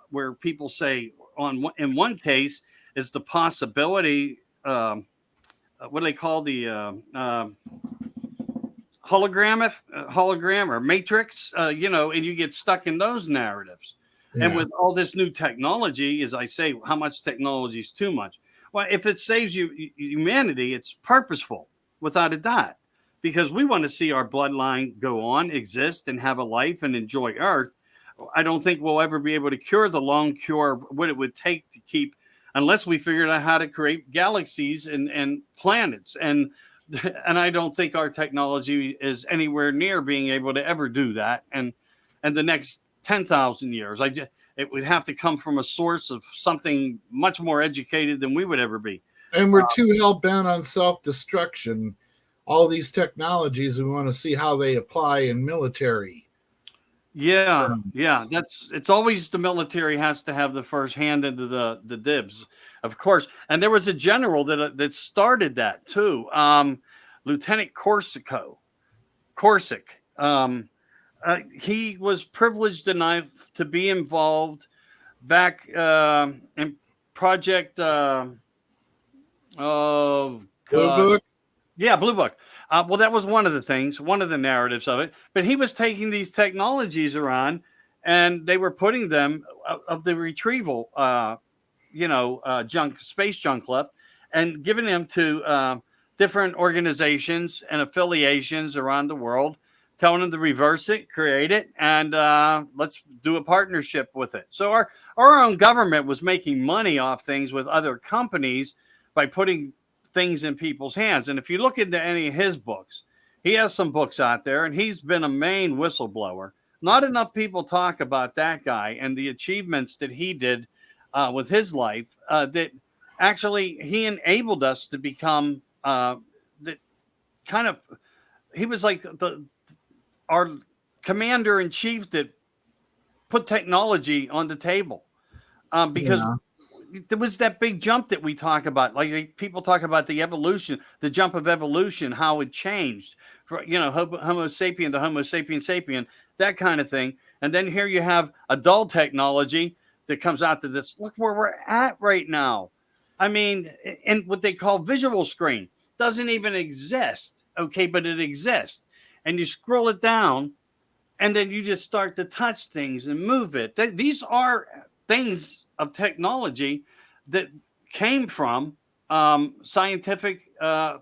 Where people say in one case is the possibility. What do they call the hologram or matrix? And you get stuck in those narratives. And with all this new technology, as I say, how much technology is too much? Well, if it saves humanity, it's purposeful, without a doubt, because we want to see our bloodline go on, exist, and have a life and enjoy Earth. I don't think we'll ever be able to cure the long cure of what it would take to keep, unless we figured out how to create galaxies and planets. And I don't think our technology is anywhere near being able to ever do that. And the next 10,000 years, it would have to come from a source of something much more educated than we would ever be. And we're too hell bent on self-destruction. All these technologies, we want to see how they apply in military. Yeah. It's always the military has to have the first hand into the dibs, of course. And there was a general that started that too, Lieutenant Corsic. He was privileged enough to be involved back in Project. Blue Book? Yeah, Blue Book. Well, that was one of the things, one of the narratives of it. But he was taking these technologies around, and they were putting them of the retrieval, space junk left, and giving them to different organizations and affiliations around the world, telling them to reverse it, create it, and let's do a partnership with it. So our own government was making money off things with other companies by putting things in people's hands. And if you look into any of his books, he has some books out there, and he's been a main whistleblower. Not enough people talk about that guy and the achievements that he did with his life, that actually he enabled us to become he was like our commander in chief that put technology on the table, because there was that big jump that we talk about. Like people talk about the evolution, the jump of evolution, how it changed for, Homo sapien to Homo sapien, that kind of thing. And then here you have adult technology that comes out to this. Look where we're at right now. I mean, and what they call visual screen doesn't even exist. Okay, but it exists. And you scroll it down, and then you just start to touch things and move it. These are things of technology that came from scientific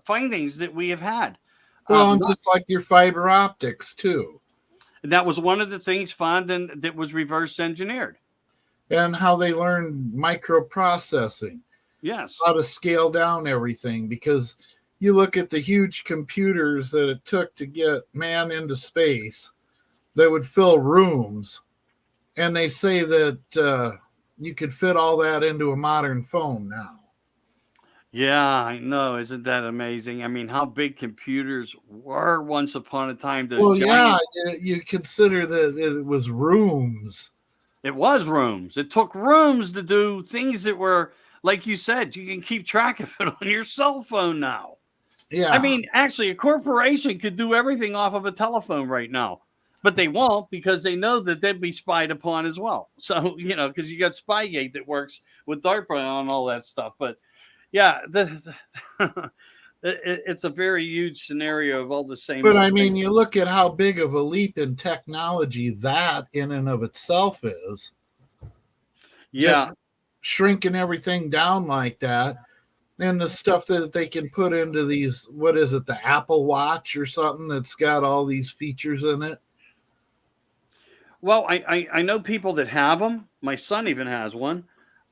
findings that we have had. Well, and just like your fiber optics too. And that was one of the things found that was reverse engineered. And how they learned microprocessing. Yes. How to scale down everything, because you look at the huge computers that it took to get man into space that would fill rooms. And they say that you could fit all that into a modern phone now. Yeah, I know. Isn't that amazing? I mean, how big computers were once upon a time. You consider that it was rooms. It was rooms. It took rooms to do things that were, like you said, you can keep track of it on your cell phone now. Yeah. I mean, actually, a corporation could do everything off of a telephone right now. But they won't, because they know that they'd be spied upon as well. So, because you got Spygate that works with DARPA on all that stuff. But yeah, it's a very huge scenario of all the same. But I mean, you look at how big of a leap in technology that in and of itself is. Yeah. Just shrinking everything down like that. And the stuff that they can put into these, what is it, the Apple Watch or something that's got all these features in it. Well, I know people that have them. My son even has one.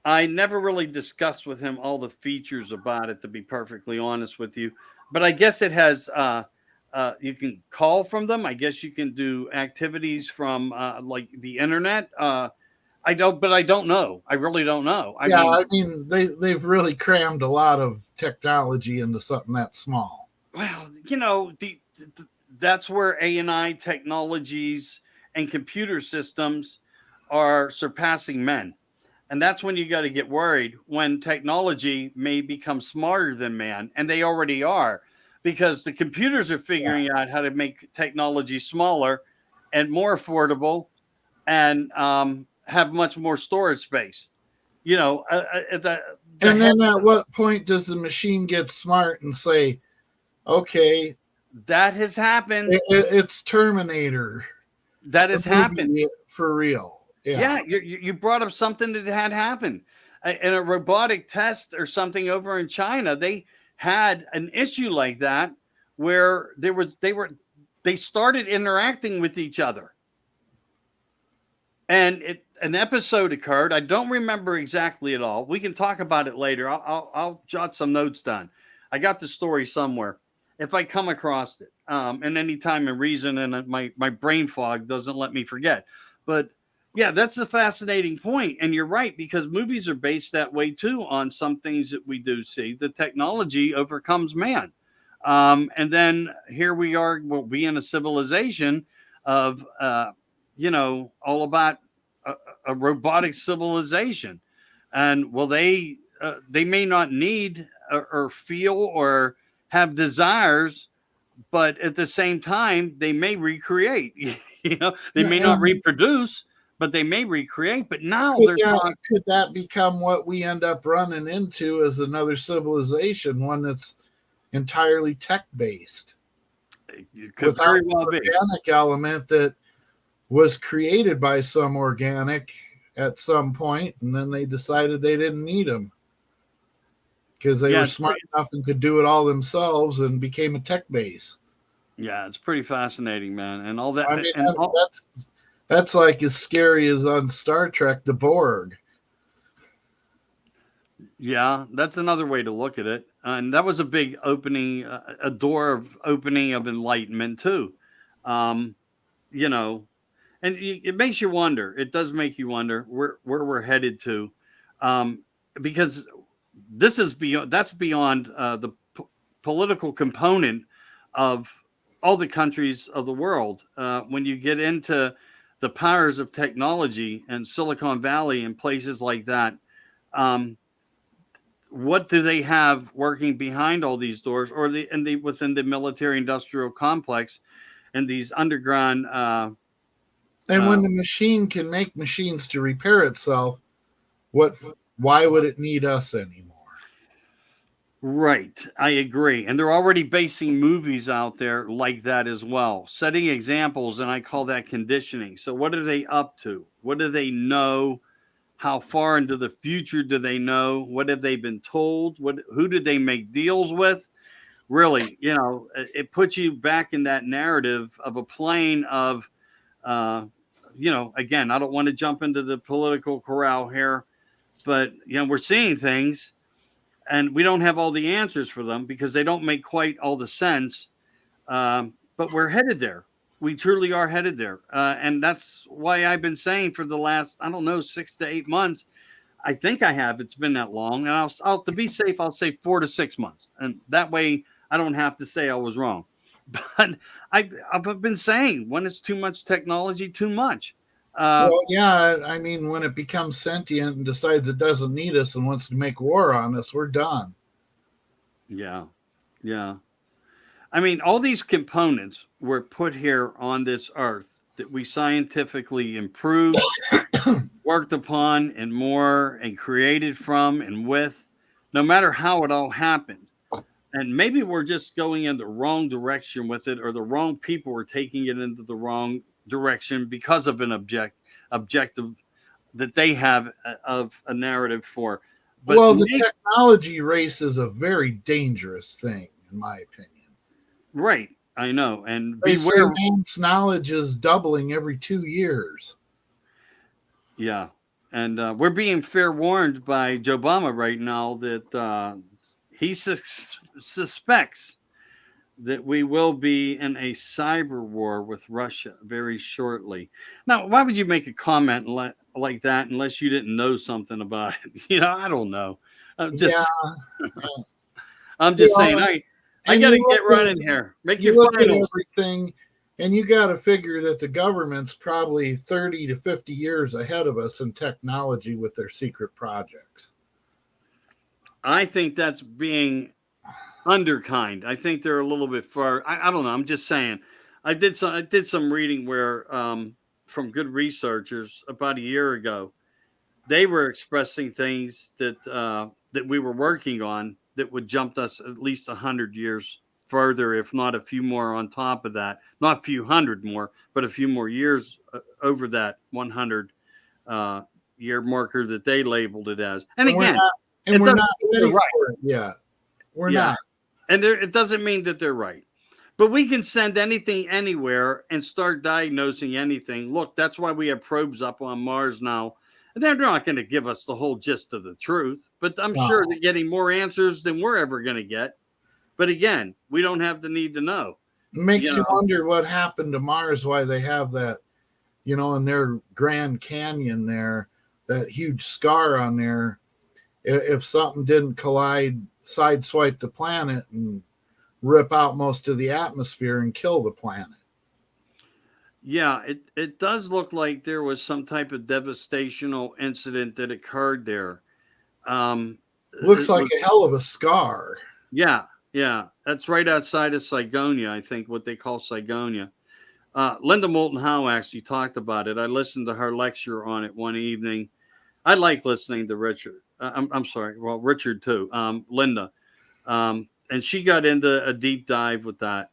I never really discussed with him all the features about it, to be perfectly honest with you. But I guess it has, you can call from them. I guess you can do activities from like the internet. I don't know. I really don't know. I mean, they've really crammed a lot of technology into something that small. Well, that's where A&I technologies and computer systems are surpassing men. And that's when you got to get worried, when technology may become smarter than man, and they already are, because the computers are figuring out how to make technology smaller and more affordable, and have much more storage space. You know, And then at what point does the machine get smart and say, okay, that has happened. It's Terminator. That has happened. For real. Yeah, you brought up something that had happened. In a robotic test or something over in China, they had an issue like that where they started interacting with each other. And an episode occurred. I don't remember exactly at all. We can talk about it later. I'll jot some notes down. I got the story somewhere. If I come across it, and any time in reason, and my brain fog doesn't let me forget. But yeah, that's a fascinating point. And you're right, because movies are based that way too, on some things that we do see. The technology overcomes man. And then here we are, we'll be in a civilization of, all about a robotic civilization. And well, they may not need or feel or have desires, but at the same time, they may recreate. They may not reproduce, but they may recreate. But now could that become what we end up running into as another civilization, one that's entirely tech based? It could very well be. Organic element that was created by some organic at some point, and then they decided they didn't need them because they were smart enough and could do it all themselves, and became a tech base. Yeah, it's pretty fascinating, man, and all that. I mean, that's like as scary as on Star Trek, the Borg. Yeah, that's another way to look at it, and that was a big opening, a door of opening of enlightenment too. And it makes you wonder. It does make you wonder where we're headed to, because this is beyond. That's beyond the political component of all the countries of the world. When you get into the powers of technology and Silicon Valley and places like that, what do they have working behind all these doors, or within the military-industrial complex and these underground? And when the machine can make machines to repair itself, why would it need us anymore? Right. I agree. And they're already basing movies out there like that as well, setting examples, and I call that conditioning. So what are they up to? What do they know? How far into the future do they know? What have they been told? Who did they make deals with? Really, it puts you back in that narrative of a plane of, again, I don't want to jump into the political corral here, but, we're seeing things and we don't have all the answers for them because they don't make quite all the sense. But we're headed there. We truly are headed there. And that's why I've been saying for the last, 6 to 8 months, I think I have. It's been that long. And I'll to be safe, I'll say 4 to 6 months. And that way I don't have to say I was wrong. But I've been saying, when it's too much technology, too much. When it becomes sentient and decides it doesn't need us and wants to make war on us, we're done. Yeah. I mean, all these components were put here on this earth that we scientifically improved, worked upon, and more, and created from and with, no matter how it all happened. And maybe we're just going in the wrong direction with it, or the wrong people are taking it into the wrong direction because of an objective that they have of a narrative for. But the technology race is a very dangerous thing, in my opinion. Right, I know. And they say man's knowledge is doubling every 2 years. Yeah, and we're being fair warned by Joe Obama right now that he suspects that we will be in a cyber war with Russia very shortly. Now, why would you make a comment like that unless you didn't know something about it? I don't know. I'm just saying, I got to get running here. Make your look finals. At everything, And you got to figure that the government's probably 30 to 50 years ahead of us in technology with their secret projects. I think that's being underkind. I think they're a little bit far. I don't know. I'm just saying. I did some reading where from good researchers about a year ago. They were expressing things that we were working on that would jump us at least 100 years further, if not a few more on top of that. Not a few hundred more, but a few more years over that 100 year marker that they labeled it as. And again, we're not ready right. for it yet. We're not. And it doesn't mean that they're right. But we can send anything anywhere and start diagnosing anything. Look, that's why we have probes up on Mars now. And they're not going to give us the whole gist of the truth. But I'm sure they're getting more answers than we're ever going to get. But again, we don't have the need to know. It makes you wonder what happened to Mars, why they have that, in their Grand Canyon there, that huge scar on there. If something didn't sideswipe the planet and rip out most of the atmosphere and kill the planet. Yeah, it does look like there was some type of devastational incident that occurred there. Looks like a hell of a scar. Yeah. That's right outside of Sigonia, I think, what they call Sigonia. Linda Moulton Howe actually talked about it. I listened to her lecture on it one evening. I like listening to Richard. I'm sorry. Well, Richard too. Linda. And she got into a deep dive with that.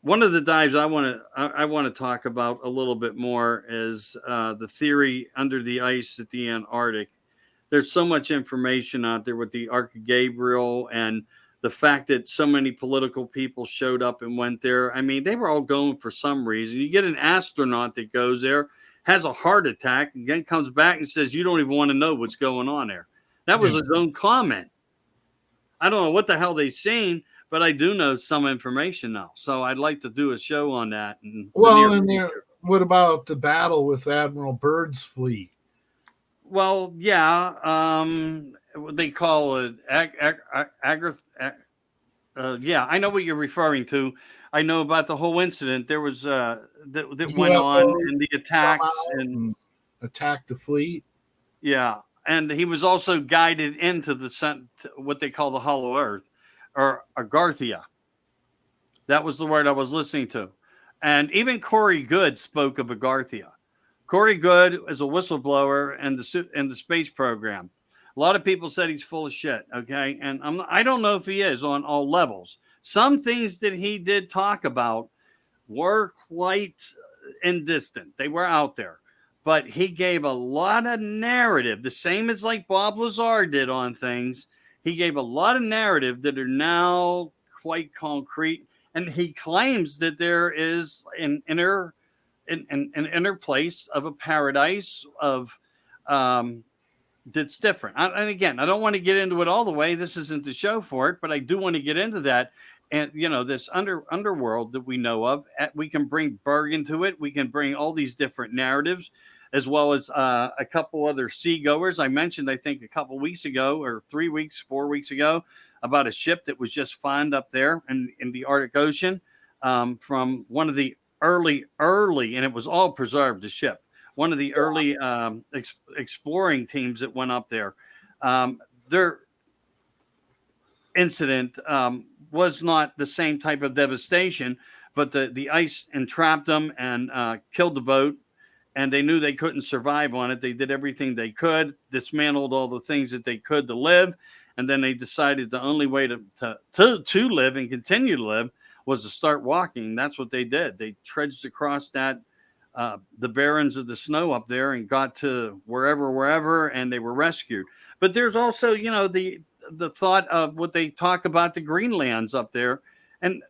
One of the dives I want to talk about a little bit more is the theory under the ice at the Antarctic. There's so much information out there with the Ark of Gabriel and the fact that so many political people showed up and went there. I mean, they were all going for some reason. You get an astronaut that goes there, has a heart attack, and then comes back and says, you don't even want to know what's going on there. That was his own comment. I don't know what the hell they seen, but I do know some information now. So I'd like to do a show on that. What about the battle with Admiral Byrd's fleet? Well, yeah. What they call it, yeah, I know what you're referring to. I know about the whole incident. There was that went on in the attacks and attacked the fleet. Yeah, and he was also guided into what they call the Hollow Earth, or Agarthia. That was the word I was listening to, and even Corey Good spoke of Agarthia. Corey Good is a whistleblower in the space program. A lot of people said he's full of shit. Okay, and I don't know if he is on all levels. Some things that he did talk about were quite indistant. They were out there. But he gave a lot of narrative, the same as like Bob Lazar did on things. He gave a lot of narrative that are now quite concrete. And he claims that there is an inner place of a paradise of that's different. And again, I don't want to get into it all the way. This isn't the show for it, but I do want to get into that. And, this underworld that we know of, we can bring Berg into it. We can bring all these different narratives, as well as a couple other seagoers. I mentioned, I think, a couple weeks ago or 4 weeks ago, about a ship that was just found up there in the Arctic Ocean from one of the early, and it was all preserved, the ship. One of the early exploring teams that went up there. Their incident was not the same type of devastation, but the ice entrapped them and killed the boat, and they knew they couldn't survive on it. They did everything they could, dismantled all the things that they could to live, and then they decided the only way to live and continue to live was to start walking. That's what they did. They trudged across the barrens of the snow up there and got to wherever, and they were rescued. But there's also, the thought of what they talk about the Greenlands up there. And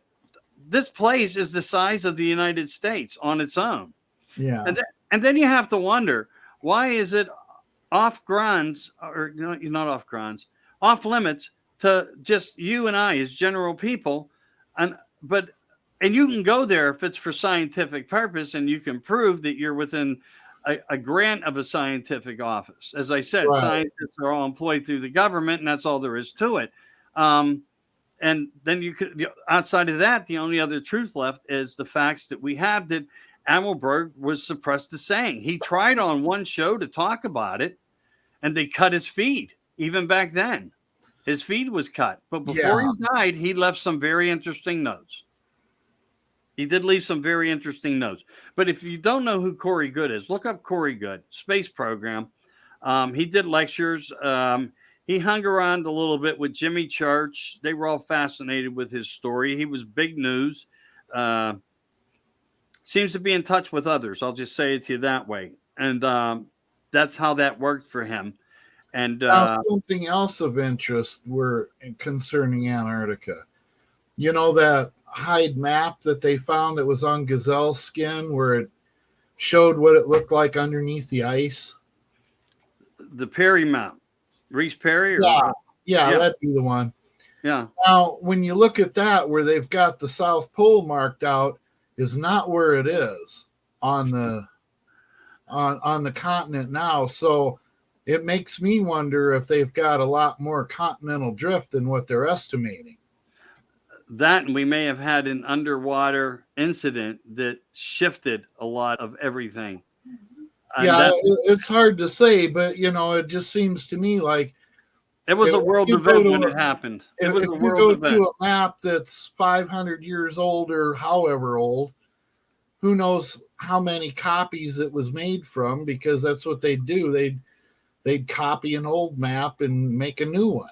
this place is the size of the United States on its own. Yeah. And then you have to wonder, why is it off limits to just you and I as general people? And you can go there if it's for scientific purpose, and you can prove that you're within a grant of a scientific office. As I said, Scientists are all employed through the government, and that's all there is to it. And then you could, outside of that, the only other truth left is the facts that we have that Amelberg was suppressed to saying. He tried on one show to talk about it, and they cut his feed. Even back then, his feed was cut. But before he died, he left some very interesting notes. He did leave some very interesting notes. But if you don't know who Corey Good is, look up Corey Good, space program. He did lectures. He hung around a little bit with Jimmy Church. They were all fascinated with his story. He was big news. Seems to be in touch with others. I'll just say it to you that way. And that's how that worked for him. And now, something else of interest were concerning Antarctica. You know that hide map that they found that was on gazelle skin where it showed what it looked like underneath the ice? The Perry map. Reese Perry? Or yeah, that'd be the one. Yeah. Now, when you look at that, where they've got the South Pole marked out, is not where it is on the continent now. So it makes me wonder if they've got a lot more continental drift than what they're estimating. That, and we may have had an underwater incident that shifted a lot of everything. And it's hard to say, but it just seems to me like it was a world event when it happened. It was a world event. If you go to a map that's 500 years old or however old, who knows how many copies it was made from, because that's what they'd do. They'd copy an old map and make a new one.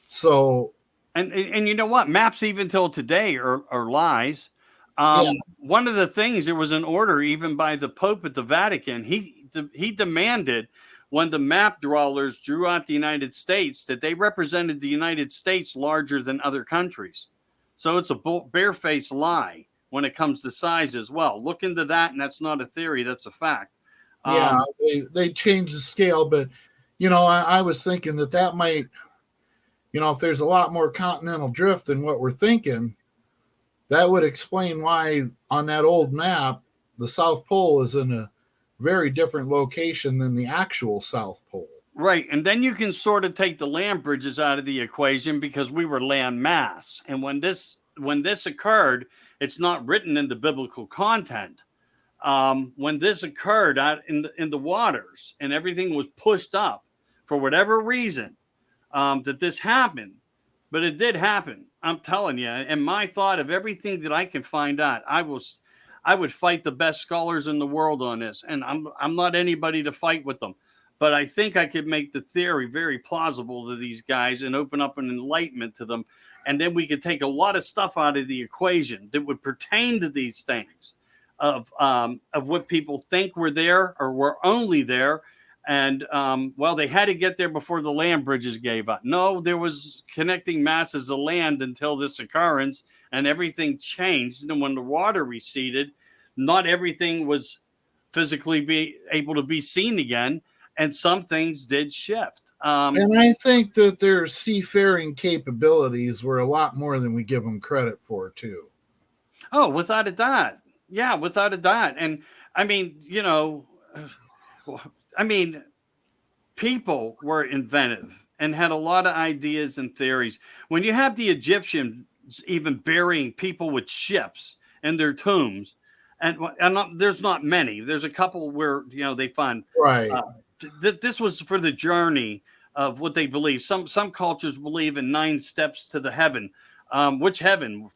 So, and you know what? Maps even till today are lies. One of the things, there was an order even by the Pope at the Vatican. He demanded, when the map drawers drew out the United States, that they represented the United States larger than other countries. So it's a barefaced lie when it comes to size as well. Look into that, and that's not a theory, that's a fact. They changed the scale, but I was thinking that might, if there's a lot more continental drift than what we're thinking, that would explain why on that old map the South Pole is in a very different location than the actual South Pole. Right, and then you can sort of take the land bridges out of the equation, because we were land mass, and when this occurred, it's not written in the biblical content. When this occurred out in the waters and everything was pushed up for whatever reason, that this happened, but it did happen. I'm telling you. And my thought of everything that I can find out, I would fight the best scholars in the world on this. And I'm not anybody to fight with them, but I think I could make the theory very plausible to these guys and open up an enlightenment to them. And then we could take a lot of stuff out of the equation that would pertain to these things of what people think were there or were only there. And, they had to get there before the land bridges gave up. No, there was connecting masses of land until this occurrence, and everything changed. And when the water receded, not everything was physically able to be seen again, and some things did shift. And I think that their seafaring capabilities were a lot more than we give them credit for, too. Oh, without a doubt. Yeah, without a doubt. And I mean, people were inventive and had a lot of ideas and theories. When you have the Egyptians even burying people with ships in their tombs, and there's not many. There's a couple where they find this was for the journey of what they believe. Some cultures believe in 9 steps to the heaven. Which heaven?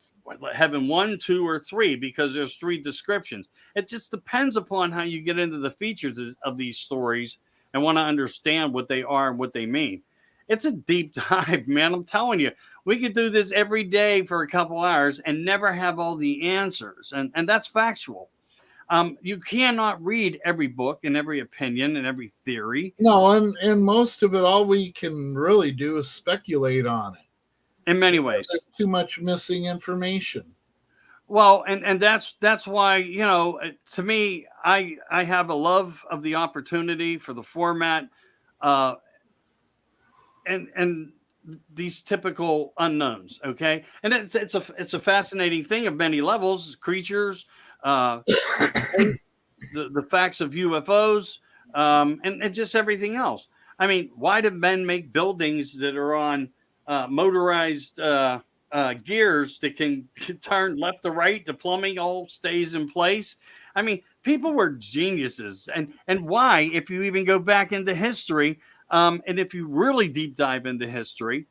Heaven 1, 2, or 3? Because there's 3 descriptions. It just depends upon how you get into the features of these stories and want to understand what they are and what they mean. It's a deep dive, man. I'm telling you, we could do this every day for a couple hours and never have all the answers. And that's factual. You cannot read every book and every opinion and every theory. No, and most of it, all we can really do is speculate on it. In many ways. There's too much missing information. Well, and that's why, to me, I have a love of the opportunity for the format, and these typical unknowns. Okay, and it's a fascinating thing of many levels: creatures, the facts of UFOs, and just everything else. I mean, why do men make buildings that are on motorized gears that can turn left to right. The plumbing all stays in place. I mean, people were geniuses. And why, if you even go back into history, and if you really deep dive into history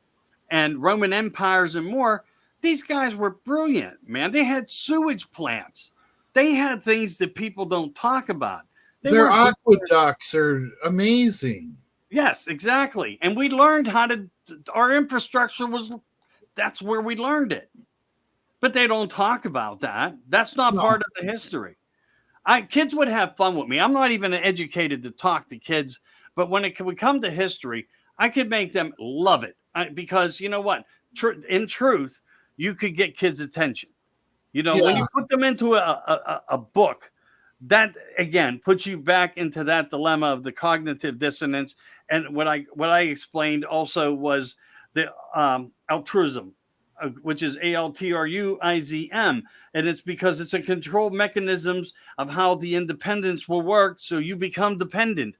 and Roman empires and more, these guys were brilliant, man. They had sewage plants. They had things that people don't talk about. Their aqueducts are amazing. Yes, exactly. And we learned how to, our infrastructure was, that's where we learned it. But they don't talk about that. That's not part of the history. Kids would have fun with me. I'm not even educated to talk to kids, but when it would come to history, I could make them love it. Because you know what? In truth, you could get kids' attention. You know, when you put them into a book, that again puts you back into that dilemma of the cognitive dissonance. And what I explained also was the altruism, which is altruism, and it's because it's a control mechanisms of how the independence will work, so you become dependent,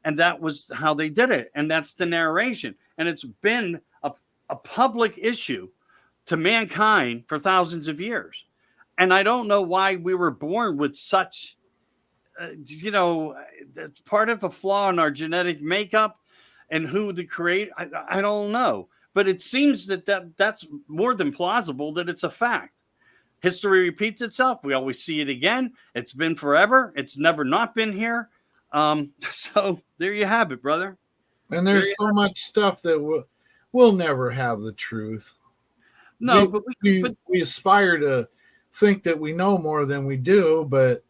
and that was how they did it, and that's the narration, and it's been a public issue to mankind for thousands of years. And I don't know why we were born with such, that's part of a flaw in our genetic makeup, and who the create. I don't know, but it seems that's more than plausible that it's a fact. History repeats itself. We always see it again. It's been forever. It's never not been here. So there you have it, brother. And there's so much stuff that we'll never have the truth. No, we aspire to think that we know more than we do, but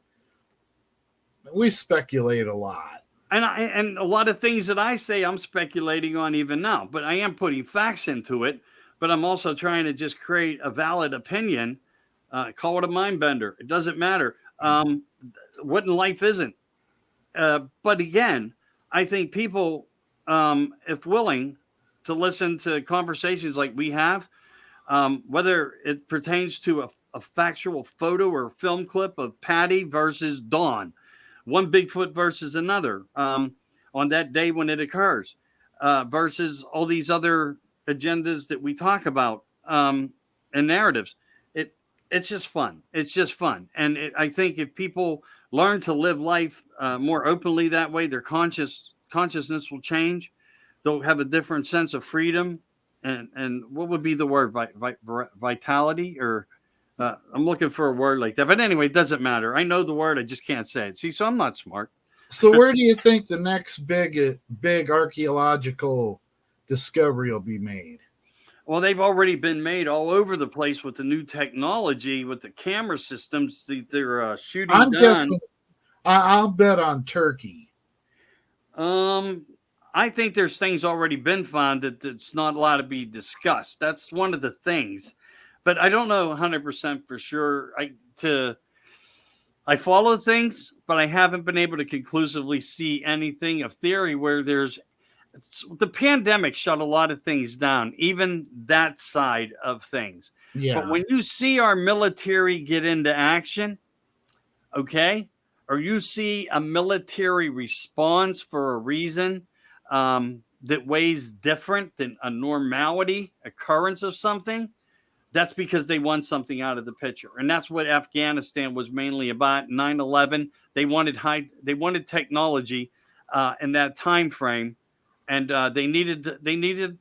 we speculate a lot. And a lot of things that I say, I'm speculating on even now, but I am putting facts into it. But I'm also trying to just create a valid opinion. Call it a mind bender. It doesn't matter. What in life isn't. But again, I think people, if willing to listen to conversations like we have, whether it pertains to a factual photo or film clip of Patty versus Dawn, one Bigfoot versus another on that day when it occurs, versus all these other agendas that we talk about and narratives. It's just fun. It's just fun. And I think if people learn to live life more openly that way, their consciousness will change. They'll have a different sense of freedom. And what would be the word? Vitality? Or I'm looking for a word like that. But anyway, it doesn't matter. I know the word. I just can't say it. See, so I'm not smart. So where do you think the next big archaeological discovery will be made? Well, they've already been made all over the place with the new technology, with the camera systems they're shooting I'm down. guessing, I'll bet on Turkey. I think there's things already been found that it's not allowed to be discussed. That's one of the things, but I don't know 100% for sure. I follow things, but I haven't been able to conclusively see anything of theory where the pandemic shut a lot of things down, even that side of things. Yeah. But when you see our military get into action, okay, or you see a military response for a reason that weighs different than a normality occurrence of something, that's because they want something out of the picture. And that's what Afghanistan was mainly about. 9/11, they wanted technology in that time frame. And they needed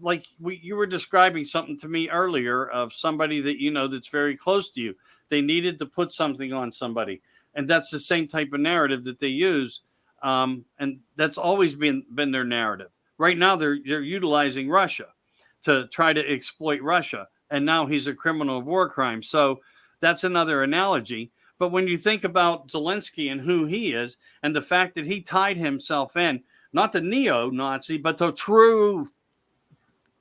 like you were describing something to me earlier of somebody that you know that's very close to you. They needed to put something on somebody, and that's the same type of narrative that they use, and that's always been their narrative. Right now, they're utilizing Russia to try to exploit Russia, and now he's a criminal of war crime. So that's another analogy. But when you think about Zelensky and who he is, and the fact that he tied himself in. Not the neo-Nazi, but the true,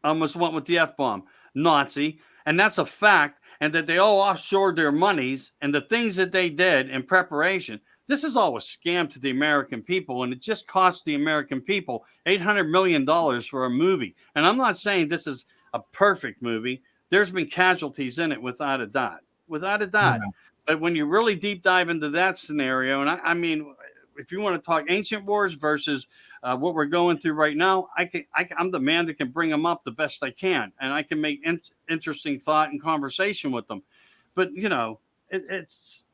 almost went with the F-bomb, Nazi. And that's a fact. And that they all offshored their monies and the things that they did in preparation. This is all a scam to the American people. And it just cost the American people $800 million for a movie. And I'm not saying this is a perfect movie. There's been casualties in it without a doubt. Without a doubt. Yeah. But when you really deep dive into that scenario, and I mean, if you want to talk ancient wars versus what we're going through right now, I'm the man that can bring them up the best I can, and I can make interesting thought and conversation with them. But it's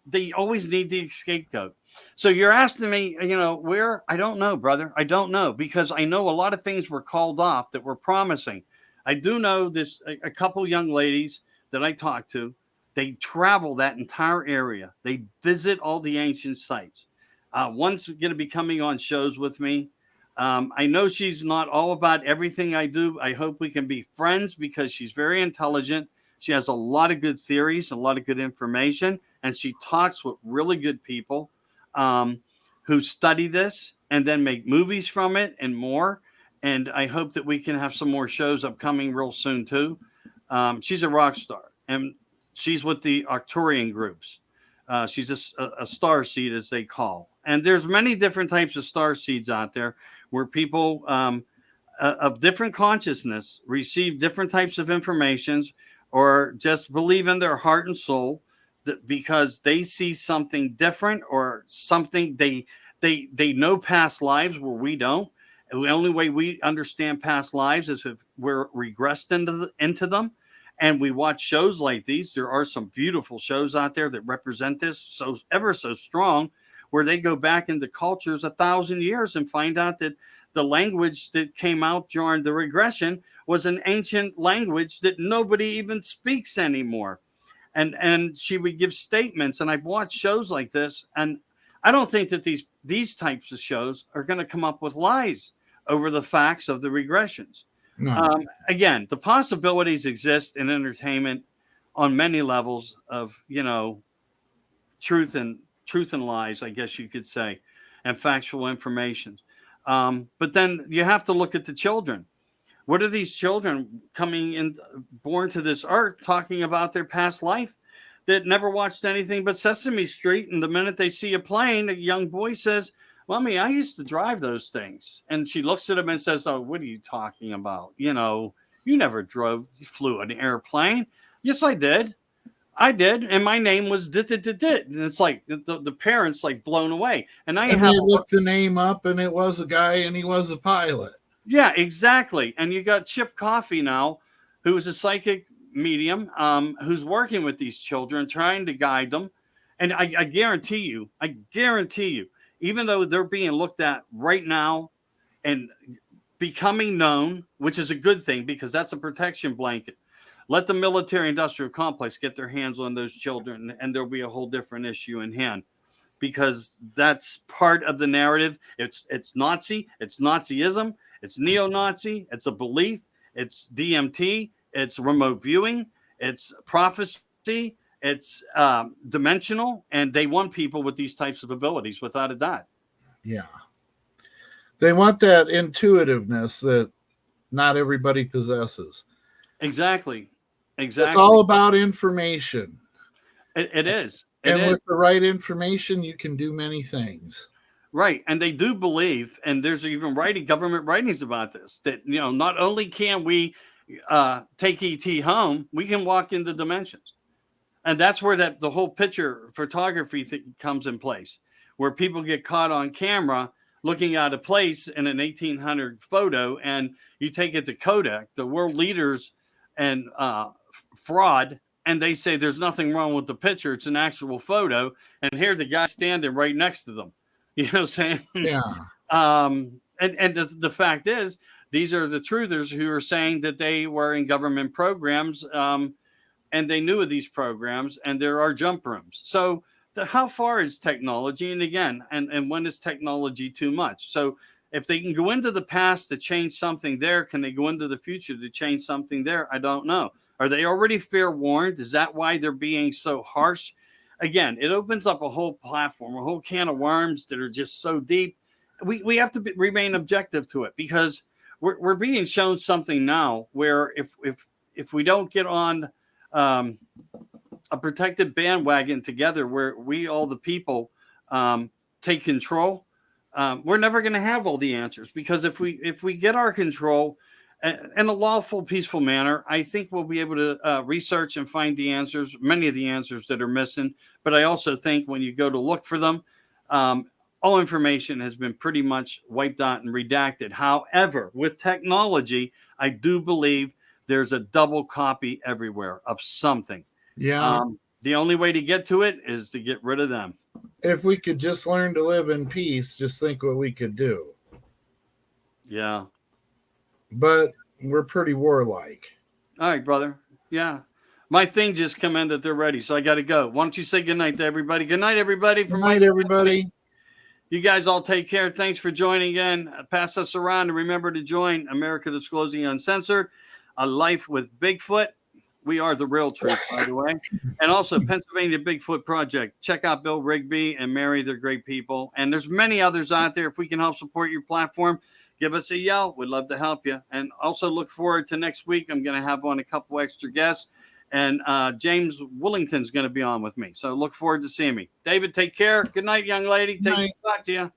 they always need the scapegoat. So you're asking me, where? I don't know, brother. I don't know, because I know a lot of things were called off that were promising. I do know this, a couple young ladies that I talked to, they travel that entire area. They visit all the ancient sites. One's going to be coming on shows with me. I know she's not all about everything I do. I hope we can be friends because she's very intelligent. She has a lot of good theories, a lot of good information, and she talks with really good people who study this and then make movies from it and more. And I hope that we can have some more shows upcoming real soon too. She's a rock star, and she's with the Arcturian groups. She's a star seed, as they call. And there's many different types of star seeds out there where people of different consciousness receive different types of informations, or just believe in their heart and soul that because they see something different or something they know past lives where we don't. And the only way we understand past lives is if we're regressed into them. And we watch shows like these. There are some beautiful shows out there that represent this so ever so strong, where they go back into cultures 1,000 years and find out that the language that came out during the regression was an ancient language that nobody even speaks anymore. And she would give statements. And I've watched shows like this, and I don't think that these types of shows are going to come up with lies over the facts of the regressions. No. Again, the possibilities exist in entertainment on many levels of, truth and lies, I guess you could say, and factual information. But then you have to look at the children. What are these children coming in, born to this earth, talking about their past life that never watched anything but Sesame Street? And the minute they see a plane, a young boy says, "Mommy, I used to drive those things." And she looks at him and says, "Oh, what are you talking about? You never flew an airplane." "Yes, I did. And my name was dit. And it's like the parents like blown away. And I they looked the name up, and it was a guy, and he was a pilot. Yeah, exactly. And you got Chip Coffey now, who is a psychic medium, who's working with these children, trying to guide them. And I guarantee you, even though they're being looked at right now and becoming known, which is a good thing because that's a protection blanket. Let the military industrial complex get their hands on those children, and there'll be a whole different issue in hand, because that's part of the narrative. It's Nazi, it's Nazism, it's neo-Nazi, it's a belief, it's DMT, it's remote viewing, it's prophecy, it's dimensional, and they want people with these types of abilities without a doubt. Yeah. They want that intuitiveness that not everybody possesses. Exactly. It's all about information. It is. With the right information, you can do many things. Right. And they do believe, and there's even government writings about this, that, not only can we take ET home, we can walk into dimensions. And that's where the whole picture photography comes in place, where people get caught on camera looking at a place in an 1800 photo, and you take it to Kodak, the world leaders and fraud, and they say there's nothing wrong with the picture. It's an actual photo. And here the guy standing right next to them. You know what I'm saying? Yeah. And the fact is, these are the truthers who are saying that they were in government programs, and they knew of these programs, and there are jump rooms. So how far is technology? And again, and when is technology too much? So if they can go into the past to change something there, can they go into the future to change something there? I don't know. Are they already fair warned? Is that why they're being so harsh? Again, it opens up a whole platform, a whole can of worms that are just so deep. We have to remain objective to it, because we're being shown something now where if we don't get on a protected bandwagon together, where we, all the people, take control, we're never going to have all the answers. Because if we get our control in a lawful, peaceful manner, I think we'll be able to research and find the answers, many of the answers that are missing. But I also think when you go to look for them, all information has been pretty much wiped out and redacted. However, with technology, I do believe there's a double copy everywhere of something. Yeah. The only way to get to it is to get rid of them. If we could just learn to live in peace, just think what we could do. Yeah. But we're pretty warlike. All right, brother. Yeah. My thing just come in that they're ready, so I got to go. Why don't you say goodnight to everybody? Good night, everybody. Good night, everybody. You guys all take care. Thanks for joining in. Pass us around, and remember to join America Disclosing Uncensored, A Life with Bigfoot. We are the real truth, by the way. And also Pennsylvania Bigfoot Project. Check out Bill Rigby and Mary. They're great people. And there's many others out there. If we can help support your platform, give us a yell. We'd love to help you. And also look forward to next week. I'm going to have on a couple extra guests. And James Willington's going to be on with me. So look forward to seeing me. David, take care. Good night, young lady. Talk to you.